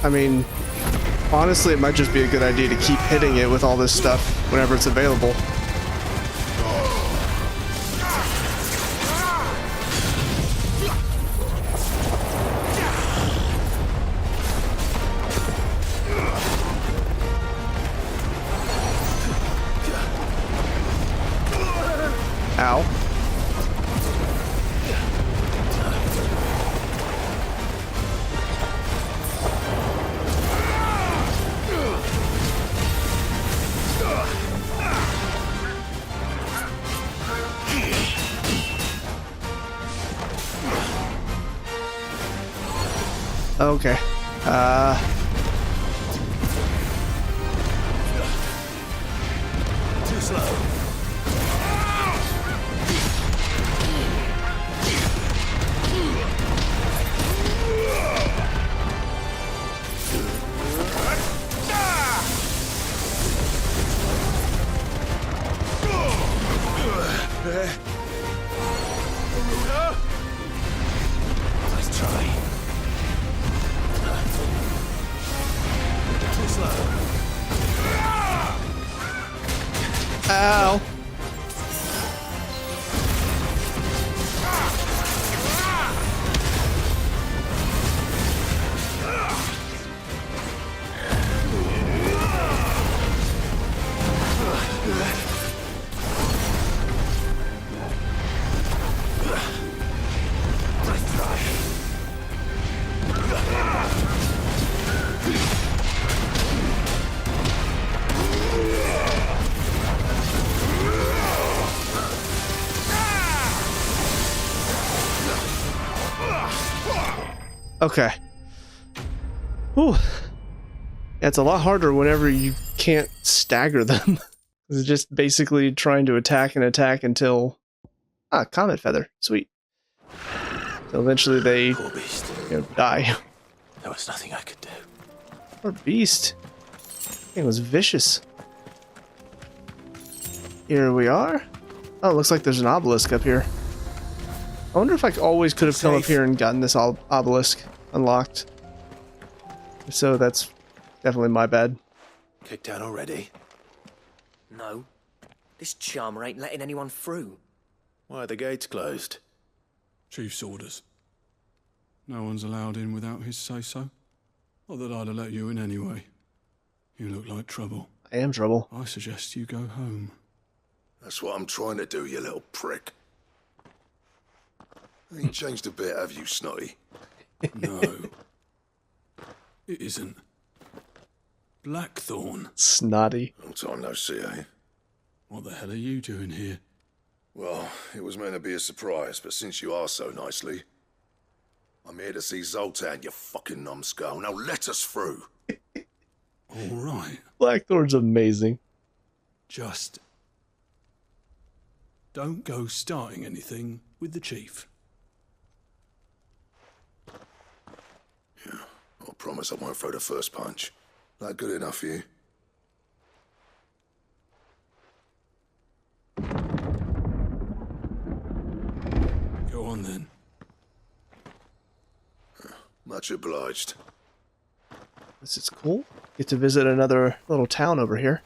I mean, honestly, it might just be a good idea to keep hitting it with all this stuff whenever it's available. Ow. Okay. Too slow. Nice try. Too slow. Ow. Okay. Whew. Yeah, it's a lot harder whenever you can't stagger them. It's just basically trying to attack and attack until... Ah, comet feather. Sweet. So eventually they die. There was nothing I could do. Poor beast. It was vicious. Here we are. Oh, it looks like there's an obelisk up here. I wonder if I always could have come up here and gotten this obelisk unlocked. If so, that's definitely my bad. Kicked out already? No. This charmer ain't letting anyone through. Why are the gates closed? Chief's orders. No one's allowed in without his say-so. Not that I'd have let you in anyway. You look like trouble. I am trouble. I suggest you go home. That's what I'm trying to do, you little prick. Ain't changed a bit, have you, Snotty? No. It isn't. Blackthorn. Snotty. Long time no see, eh? What the hell are you doing here? Well, it was meant to be a surprise, but since you are so nicely, I'm here to see Zoltan, you fucking numbskull. Now let us through. All right. Blackthorn's amazing. Just don't go starting anything with the chief. Yeah, I promise I won't throw the first punch. That good enough for you? Go on then. Much obliged. This is cool. Get to visit another little town over here.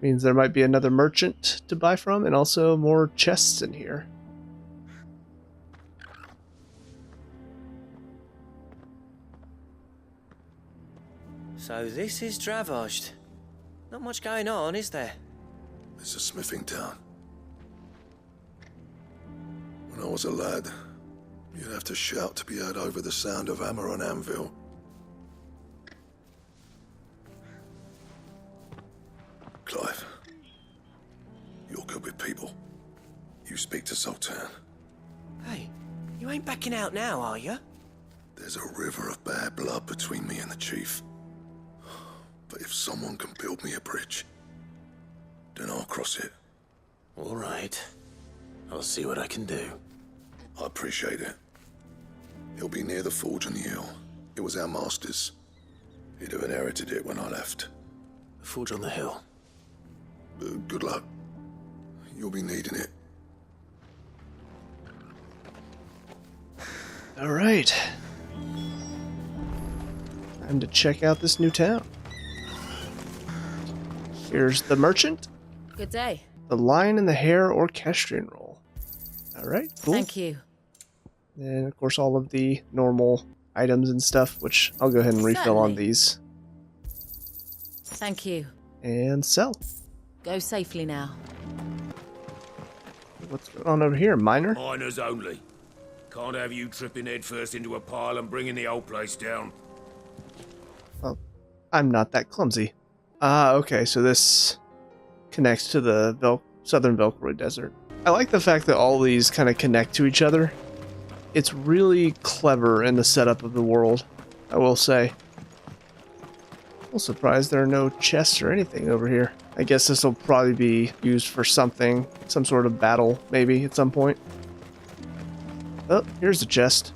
Means there might be another merchant to buy from, and also more chests in here. So this is Dravozd. Not much going on, is there? It's a smithing town. When I was a lad, you'd have to shout to be heard over the sound of hammer on anvil. Clive, you're good with people. You speak to Sultan. Hey, you ain't backing out now, are you? There's a river of bad blood between me and the chief. But if someone can build me a bridge, then I'll cross it. All right. I'll see what I can do. I appreciate it. It'll be near the forge on the hill. It was our master's. He'd have inherited it when I left. The forge on the hill. Good luck. You'll be needing it. All right. Time to check out this new town. Here's the merchant. Good day. The Lion and the Hare Orchestrion roll. All right, cool. Thank you. And of course, all of the normal items and stuff, which I'll go ahead and refill on these. Thank you. And sell. Go safely now. What's going on over here, miner? Miners only. Can't have you tripping headfirst into a pile and bringing the whole place down. Well, I'm not that clumsy. Okay, so this connects to the southern Velcroy Desert. I like the fact that all these kind of connect to each other. It's really clever in the setup of the world, I will say. I'm surprised there are no chests or anything over here. I guess this will probably be used for something, some sort of battle, maybe, at some point. Oh, here's the chest.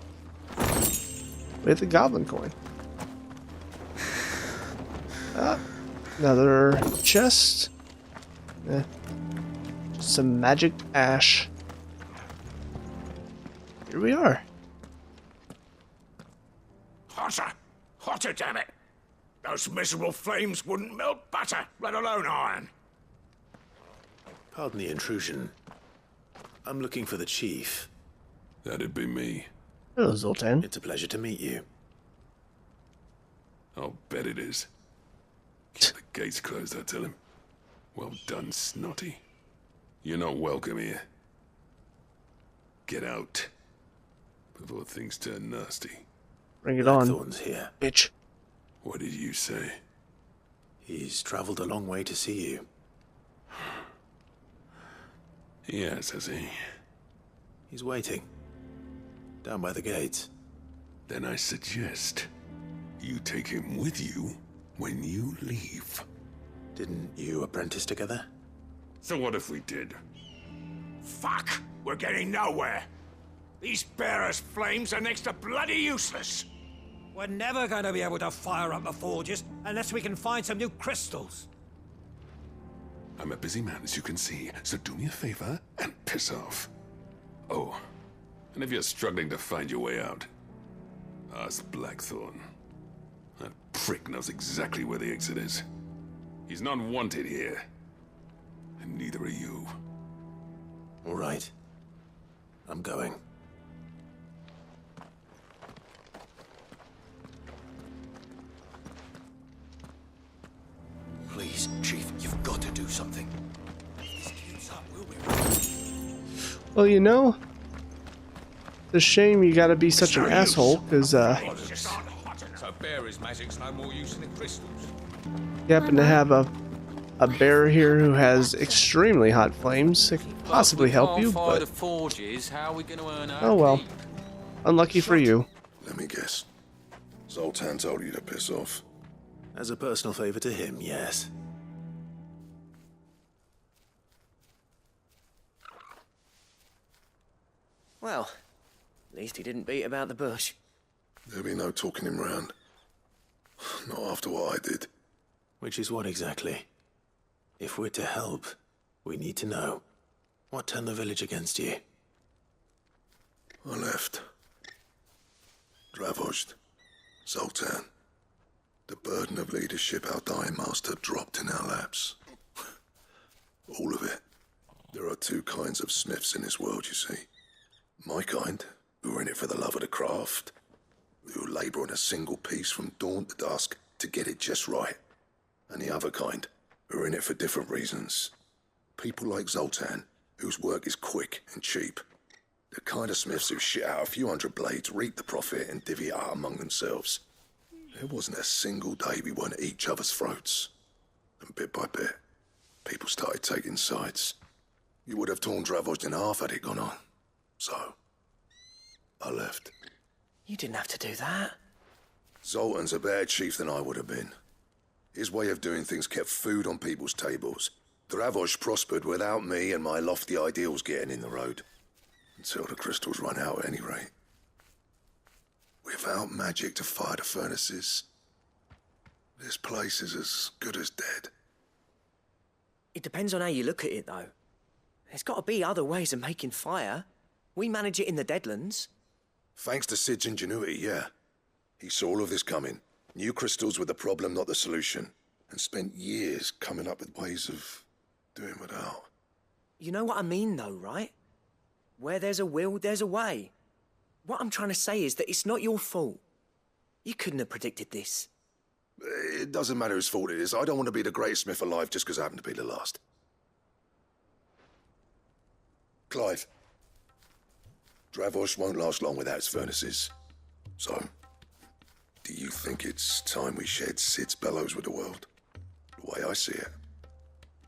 With a goblin coin. Another chest. Just some magic ash. Here we are. Hotter! Hotter, damn it! Those miserable flames wouldn't melt butter, let alone iron. Pardon the intrusion. I'm looking for the chief. That'd be me. Hello, Zoltan. It's a pleasure to meet you. I'll bet it is. Keep the gates closed, I tell him. Well done, Snotty. You're not welcome here. Get out. Before things turn nasty. Bring it on. Blackthorn's here. Bitch. What did you say? He's traveled a long way to see you. Yes, has he? He's waiting. Down by the gates. Then I suggest you take him with you when you leave. Didn't you apprentice together? So what if we did? Fuck! We're getting nowhere! These bearers' flames are next to bloody useless! We're never going to be able to fire up the forges unless we can find some new crystals. I'm a busy man, as you can see, so do me a favor and piss off. Oh, and if you're struggling to find your way out, ask Blackthorn. That prick knows exactly where the exit is. He's not wanted here. And neither are you. All right. I'm going. Please, Chief, you've got to do something. If this keeps up, we'll be... Well, you know, it's a shame you gotta be such an asshole, because, So bearers' magic's no more use than crystals. you happen to have a bear here who has extremely hot flames that could possibly help you, but... the forges, how are we going to earn our Oh well. keep? Unlucky for you. Let me guess. Zoltan told you to piss off. As a personal favor to him, yes. Well, at least he didn't beat about the bush. There'll be no talking him round. Not after what I did. Which is what exactly? If we're to help, we need to know. What turned the village against you? I left. Dravozd. Sultan. The burden of leadership our dying master dropped in our laps. All of it. There are two kinds of smiths in this world, you see. My kind, who are in it for the love of the craft, who labour on a single piece from dawn to dusk to get it just right. And the other kind, who are in it for different reasons. People like Zoltan, whose work is quick and cheap. The kind of smiths who shit out a few hundred blades, reap the profit, and divvy it out among themselves. There wasn't a single day we weren't at each other's throats. And bit by bit, people started taking sides. You would have torn Dravost in half had it gone on. So, I left. You didn't have to do that. Zoltan's a better chief than I would have been. His way of doing things kept food on people's tables. Dravost prospered without me and my lofty ideals getting in the road. Until the crystals run out at any rate. Without magic to fire the furnaces, this place is as good as dead. It depends on how you look at it, though. There's got to be other ways of making fire. We manage it in the Deadlands. Thanks to Sid's ingenuity, yeah. He saw all of this coming. Knew crystals were the problem, not the solution. And spent years coming up with ways of doing without. You know what I mean, though, right? Where there's a will, there's a way. What I'm trying to say is that it's not your fault. You couldn't have predicted this. It doesn't matter whose fault it is. I don't want to be the greatest smith alive just because I happen to be the last. Clive. Dravost won't last long without its furnaces. So, do you think it's time we shared Sid's bellows with the world? The way I see it,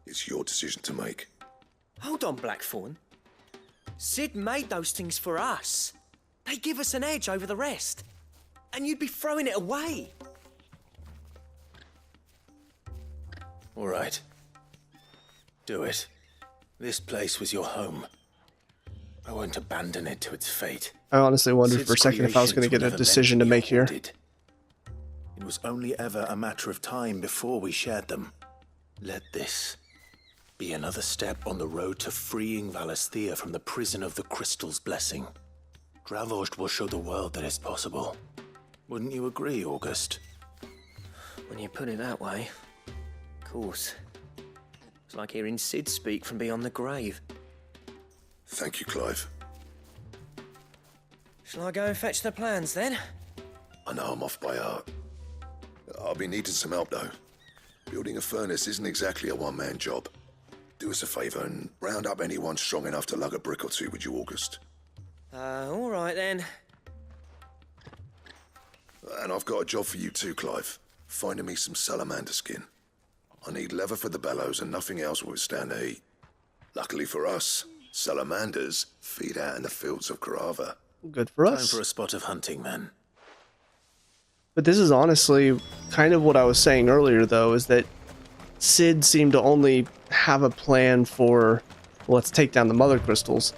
it's your decision to make. Hold on, Blackthorn. Sid made those things for us. They give us an edge over the rest. And you'd be throwing it away. All right. Do it. This place was your home. I won't abandon it to its fate. I honestly wondered for a Sid's second if I was going to creations get a were never decision to meant make be here. hoarded. It was only ever a matter of time before we shared them. Let this be another step on the road to freeing Valisthea from the prison of the Crystal's blessing. Dravost will show the world that it's possible. Wouldn't you agree, August? When you put it that way, of course. It's like hearing Sid speak from beyond the grave. Thank you, Clive. Shall I go and fetch the plans, then? I know I'm off by heart. I'll be needing some help, though. Building a furnace isn't exactly a one-man job. Do us a favour and round up anyone strong enough to lug a brick or two, would you, August? All right, then. And I've got a job for you too, Clive. Finding me some salamander skin. I need leather for the bellows and nothing else will withstand the heat. Luckily for us, salamanders feed out in the fields of Karava. Good for us. Time for a spot of hunting, man. But this is honestly kind of what I was saying earlier, though, is that Sid seemed to only have a plan for, well, let's take down the mother crystals.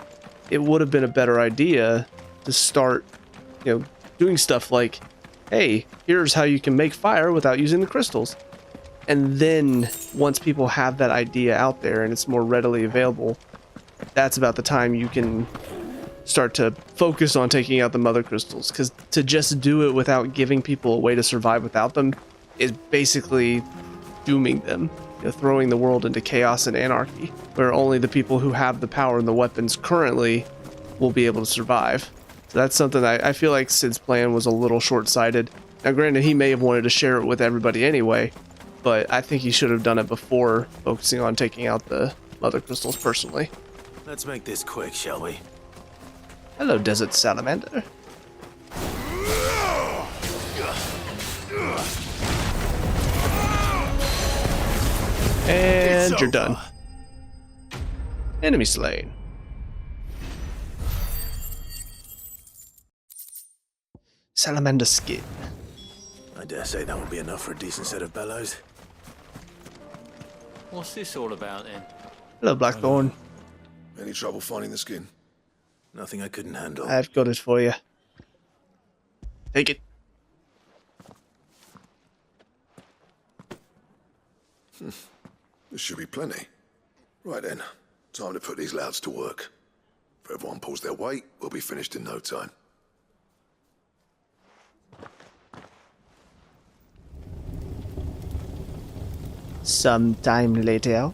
It would have been a better idea to start, doing stuff like, hey, here's how you can make fire without using the crystals. And then once people have that idea out there and it's more readily available, that's about the time you can start to focus on taking out the mother crystals. Because to just do it without giving people a way to survive without them is basically dooming them, throwing the world into chaos and anarchy, where only the people who have the power and the weapons currently will be able to survive. So that's something I feel like Sid's plan was a little short-sighted. Now granted, he may have wanted to share it with everybody anyway, but I think he should have done it before focusing on taking out the mother crystals personally. Let's make this quick, shall we? Hello, Desert Salamander. And you're done. Enemy slain. Salamander skin. I dare say that won't be enough for a decent set of bellows. What's this all about, then? Hello, Blackthorn. Any trouble finding the skin? Nothing I couldn't handle. I've got it for you. Take it. There should be plenty. Right then, time to put these louds to work. If everyone pulls their weight, we'll be finished in no time. Sometime later.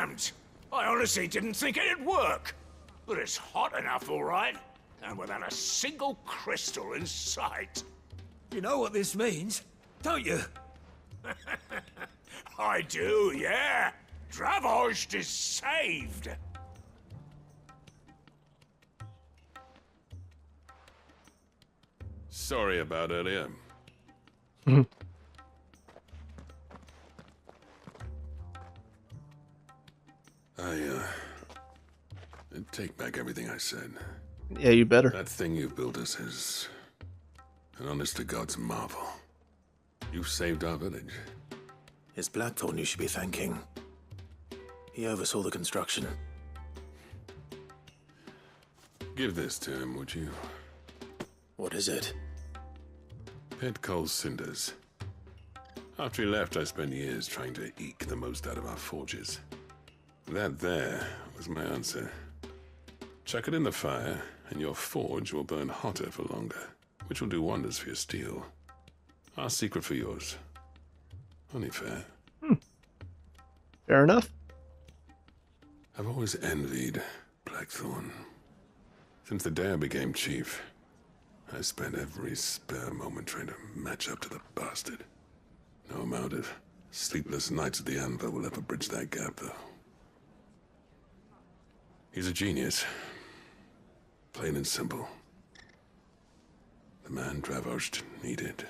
damned! I honestly didn't think it'd work. But it's hot enough, all right. And without a single crystal in sight. You know what this means, don't you? I do, yeah. Dravozd is saved. Sorry about earlier. I take back everything I said. Yeah, you better. That thing you built us is an honest-to-God's marvel. You've saved our village. It's Blackthorn you should be thanking. He oversaw the construction. Give this to him, would you? What is it? Pit Cole's cinders. After he left, I spent years trying to eke the most out of our forges. That there was my answer. Chuck it in the fire, and your forge will burn hotter for longer, which will do wonders for your steel. Our secret for yours. Only fair. Fair enough. I've always envied Blackthorn. Since the day I became chief, I spent every spare moment trying to match up to the bastard. No amount of sleepless nights at the Anvil will ever bridge that gap, though. He's a genius. Plain and simple. The man Dravozd needed.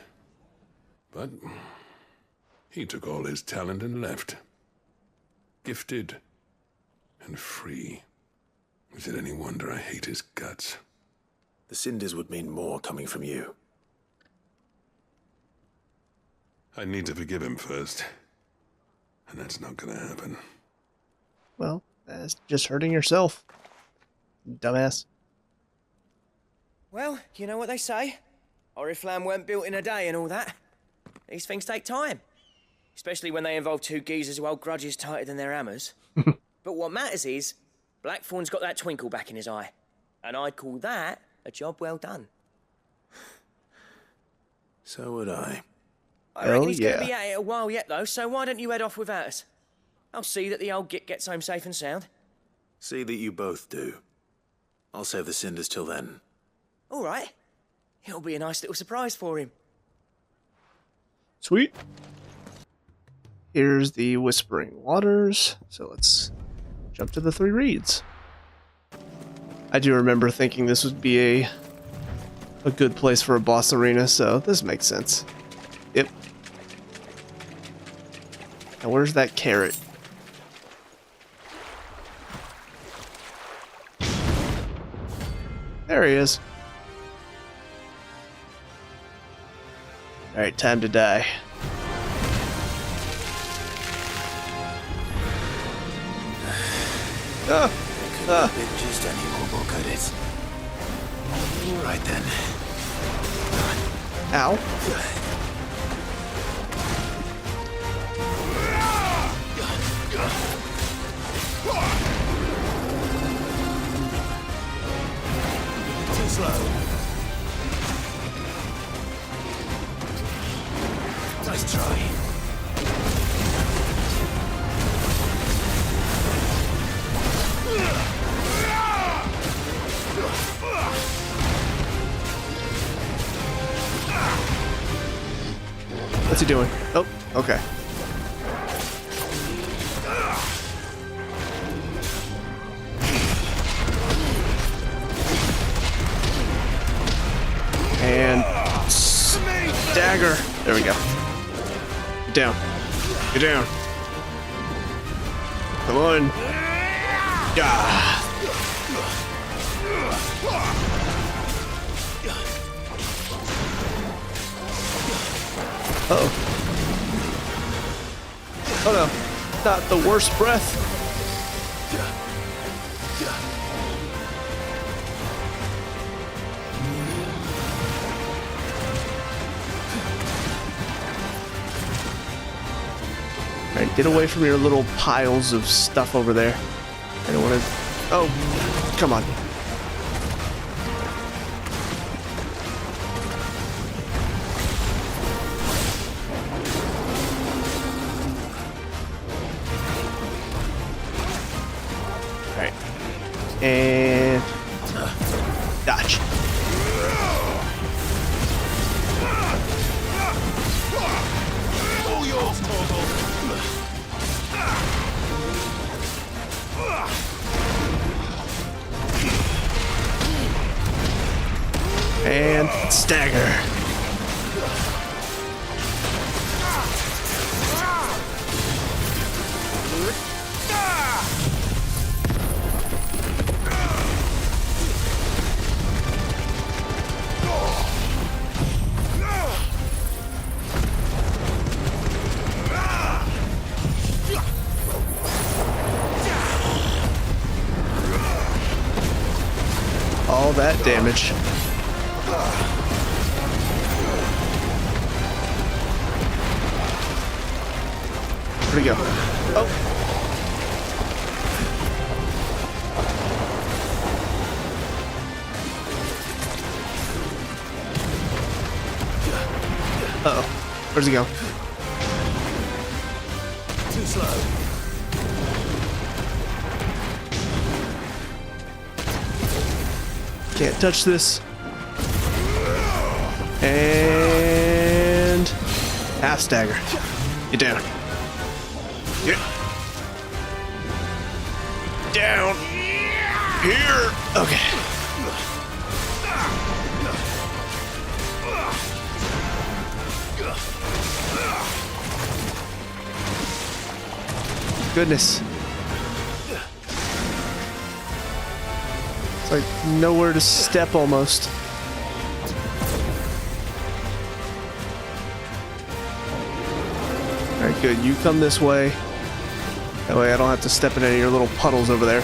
But he took all his talent and left. Gifted and free. Is it any wonder I hate his guts? The cinders would mean more coming from you. I need to forgive him first. And that's not gonna happen. Well, that's just hurting yourself. Dumbass. Well, you know what they say. Oriflamme weren't built in a day and all that. These things take time. Especially when they involve two geezers who hold grudges tighter than their hammers. But what matters is, Blackthorn's got that twinkle back in his eye. And I'd call that a job well done. So would I. I reckon he's going to be at it a while yet, though, so why don't you head off without us? I'll see that the old git gets home safe and sound. See that you both do. I'll save the cinders till then. All right. It'll be a nice little surprise for him. Sweet. Here's the Whispering Waters. So let's jump to the 3 reeds. I do remember thinking this would be a good place for a boss arena, so this makes sense. Yep. Now where's that carrot? There he is. Alright, time to die. Couldn't have been just any more, could it? Right then. Ow. Too slow. Nice try. What's he doing? Oh, okay. And dagger. There we go. Get down. Get down. Come on. Ah. Uh-oh. Oh no. Not the worst breath. Alright, get away from your little piles of stuff over there. I don't want to... Oh, come on. And dodge. All yours, Torgal. And stagger. All that damage. Where'd he go? Oh. Uh-oh. Where's he go? Too slow. Can't touch this. And half stagger. Get down. Get down. Here. Okay. Goodness. It's like nowhere to step almost. Alright, good. You come this way. That way I don't have to step in any of your little puddles over there.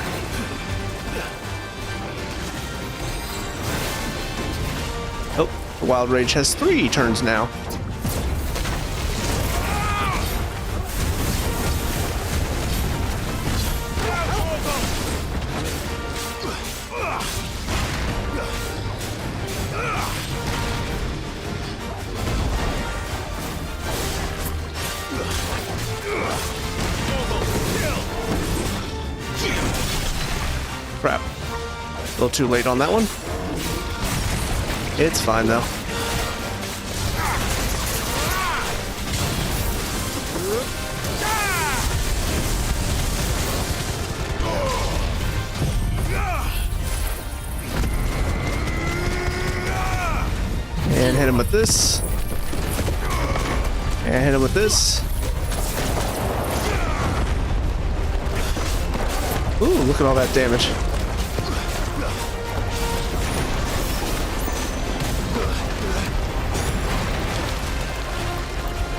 Oh, the Wild Rage has 3 turns now. Crap. A little too late on that one. It's fine though. And hit him with this. And hit him with this. Ooh, look at all that damage.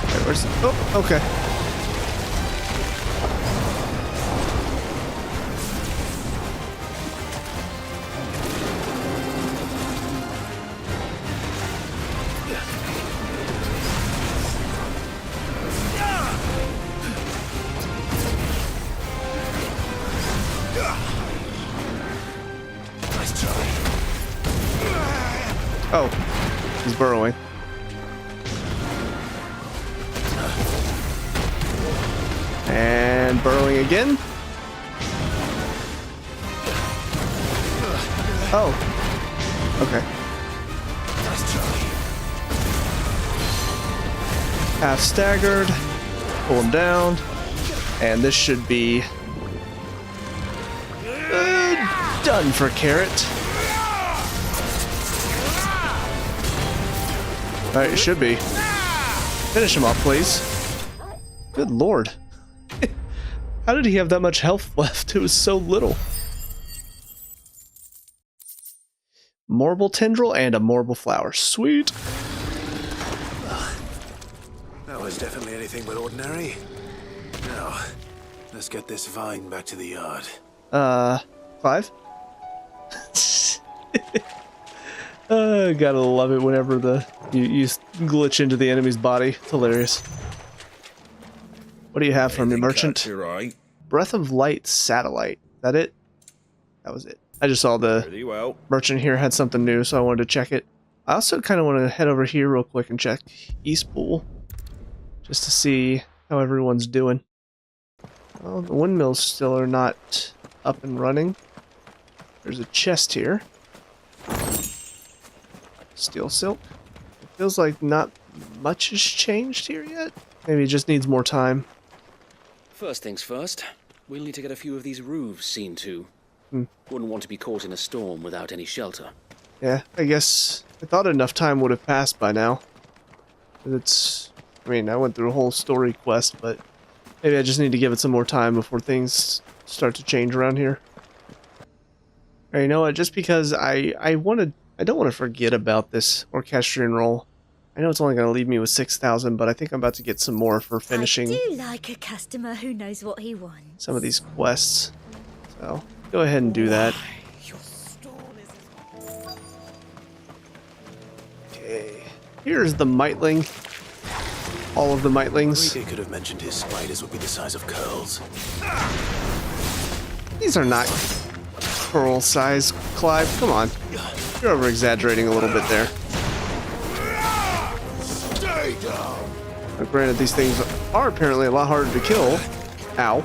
Okay, where's the... Oh, okay. Oh, he's burrowing. And burrowing again. Oh, okay. Half staggered. Pull him down. And this should be done for Carrot. Alright, it should be. Finish him off, please. Good lord. How did he have that much health left? It was so little. Marble tendril and a marble flower. Sweet. That was definitely anything but ordinary. Now, let's get this vine back to the yard. 5? Gotta love it whenever you glitch into the enemy's body. It's hilarious. What do you have from me, merchant? Right. Breath of Light satellite. Is that it? That was it. I just saw the merchant here had something new, so I wanted to check it. I also kind of want to head over here real quick and check East Pool, just to see how everyone's doing. Well, the windmills still are not up and running. There's a chest here. Steel silk. It feels like not much has changed here yet. Maybe it just needs more time. First things first, we'll need to get a few of these roofs seen to. Wouldn't want to be caught in a storm without any shelter. Yeah, I guess I thought enough time would have passed by now. I mean, I went through a whole story quest, but maybe I just need to give it some more time before things start to change around here. Alright, you know what? Just because I don't want to forget about this orchestrion roll. I know it's only going to leave me with 6,000, but I think I'm about to get some more for finishing I do like a customer who knows what he wants. some of these quests. So, go ahead and do that. Okay, here's the Mightling. All of the Mightlings. Rodrigo could have mentioned his spiders would be the size of curls. These are not curl size, Clive. Come on. You're over exaggerating a little bit there. Stay down. Now, granted, these things are apparently a lot harder to kill. Ow.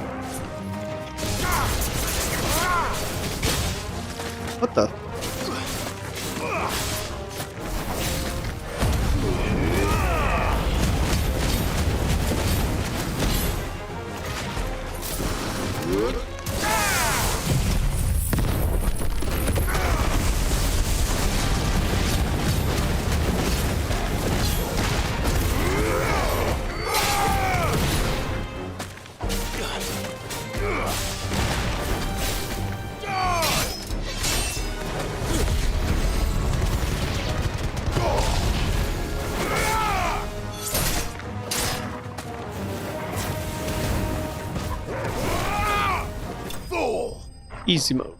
What the? Easy mode.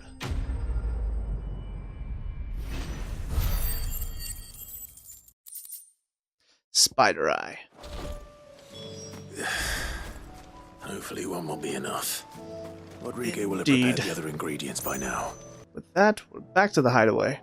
Spider Eye. Hopefully one will be enough. Rodrigo will have prepared the other ingredients by now. With that, we're back to the hideaway.